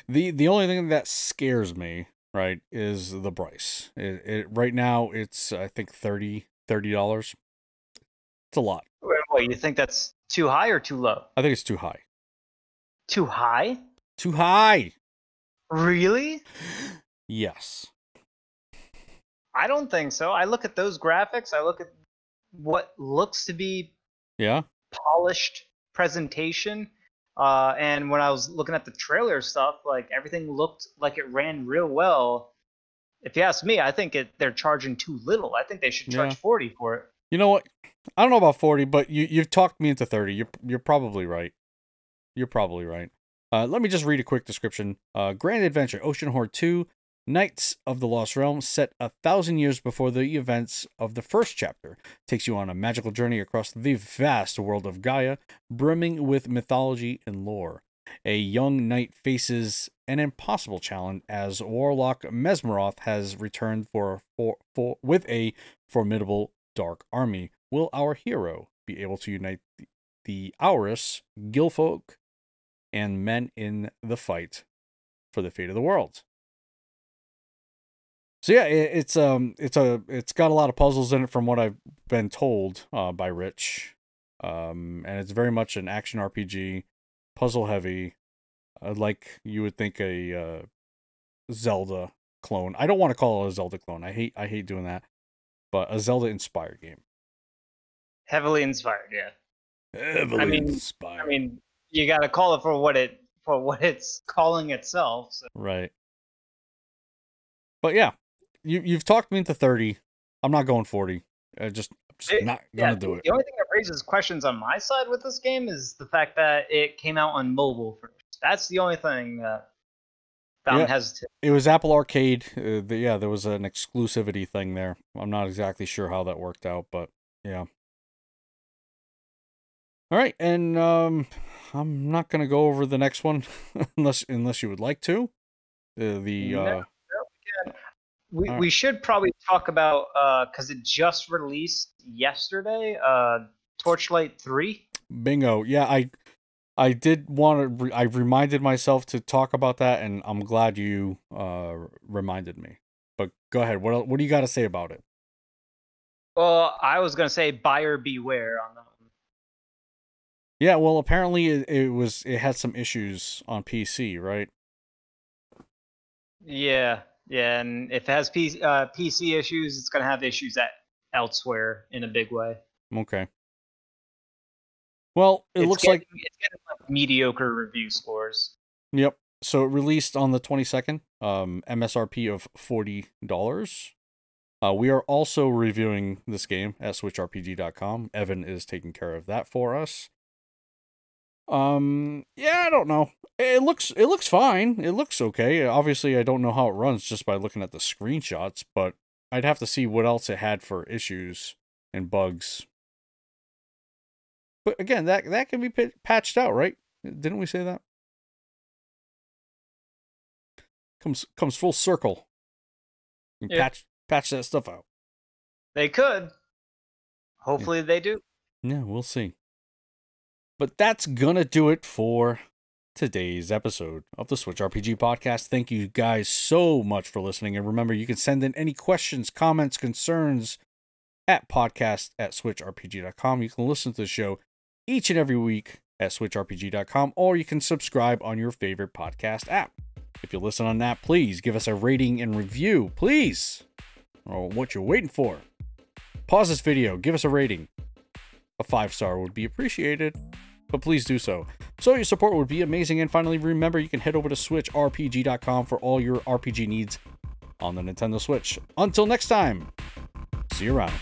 The only thing that scares me, right, is the price. Right now it's I think $30. It's a lot. Wait, you think that's too high or too low? I think it's too high. Too high? Too high. Really? Yes. I don't think so. I look at those graphics. I look at what looks to be polished presentation. And when I was looking at the trailer stuff, like everything looked like it ran real well. If you ask me, I think they're charging too little. I think they should charge 40 for it. You know what? I don't know about 40, but you've talked me into 30. You're probably right. You're probably right. Let me just read a quick description. Grand Adventure, Ocean Horde 2, Knights of the Lost Realm, set 1,000 years before the events of the first chapter. Takes you on a magical journey across the vast world of Gaia, brimming with mythology and lore. A young knight faces an impossible challenge as Warlock Mesmeroth has returned with a formidable dark army. Will our hero be able to unite the Aurus, Guildfolk, and men in the fight for the fate of the world? So yeah, it's got a lot of puzzles in it from what I've been told by Rich, and it's very much an action RPG, puzzle heavy, like you would think a Zelda clone. I don't want to call it a Zelda clone. I hate doing that, but a Zelda inspired game. Heavily inspired, yeah. Heavily inspired. I mean, you got to call it for what it's calling itself. So. Right. But yeah, you've talked me into 30. I'm not going 40. I'm just not gonna do it. The only thing that raises questions on my side with this game is the fact that it came out on mobile first. That's the only thing that I'm hesitant. It was Apple Arcade. There was an exclusivity thing there. I'm not exactly sure how that worked out, but yeah. All right, and I'm not gonna go over the next one unless you would like to. We should probably talk about because it just released yesterday. Torchlight 3. Bingo. Yeah, I did want to. I reminded myself to talk about that, and I'm glad you reminded me. But go ahead. What do you got to say about it? Well, I was gonna say buyer beware on that one. Yeah, well, apparently it had some issues on PC, right? Yeah, and if it has PC issues, it's gonna have issues elsewhere in a big way. Okay. Well, it's getting like mediocre review scores. Yep. So it released on the 22nd, MSRP of $40. We are also reviewing this game at SwitchRpg.com. Evan is taking care of that for us. Yeah, I don't know. It looks fine. It looks okay. Obviously, I don't know how it runs just by looking at the screenshots, but I'd have to see what else it had for issues and bugs. But again, that can be patched out, right? Didn't we say that? Comes full circle. And patch that stuff out. They could. Hopefully they do. Yeah, we'll see. But that's gonna do it for today's episode of the Switch RPG podcast. Thank you guys so much for listening. And remember, you can send in any questions, comments, concerns at podcast@switchrpg.com. You can listen to the show each and every week at switchrpg.com, or you can subscribe on your favorite podcast app. If you listen on that, please give us a rating and review, please. Or what you're waiting for. Pause this video, give us a rating. A 5-star would be appreciated, but please do so. So your support would be amazing. And finally, remember, you can head over to switchrpg.com for all your RPG needs on the Nintendo Switch. Until next time, see you around.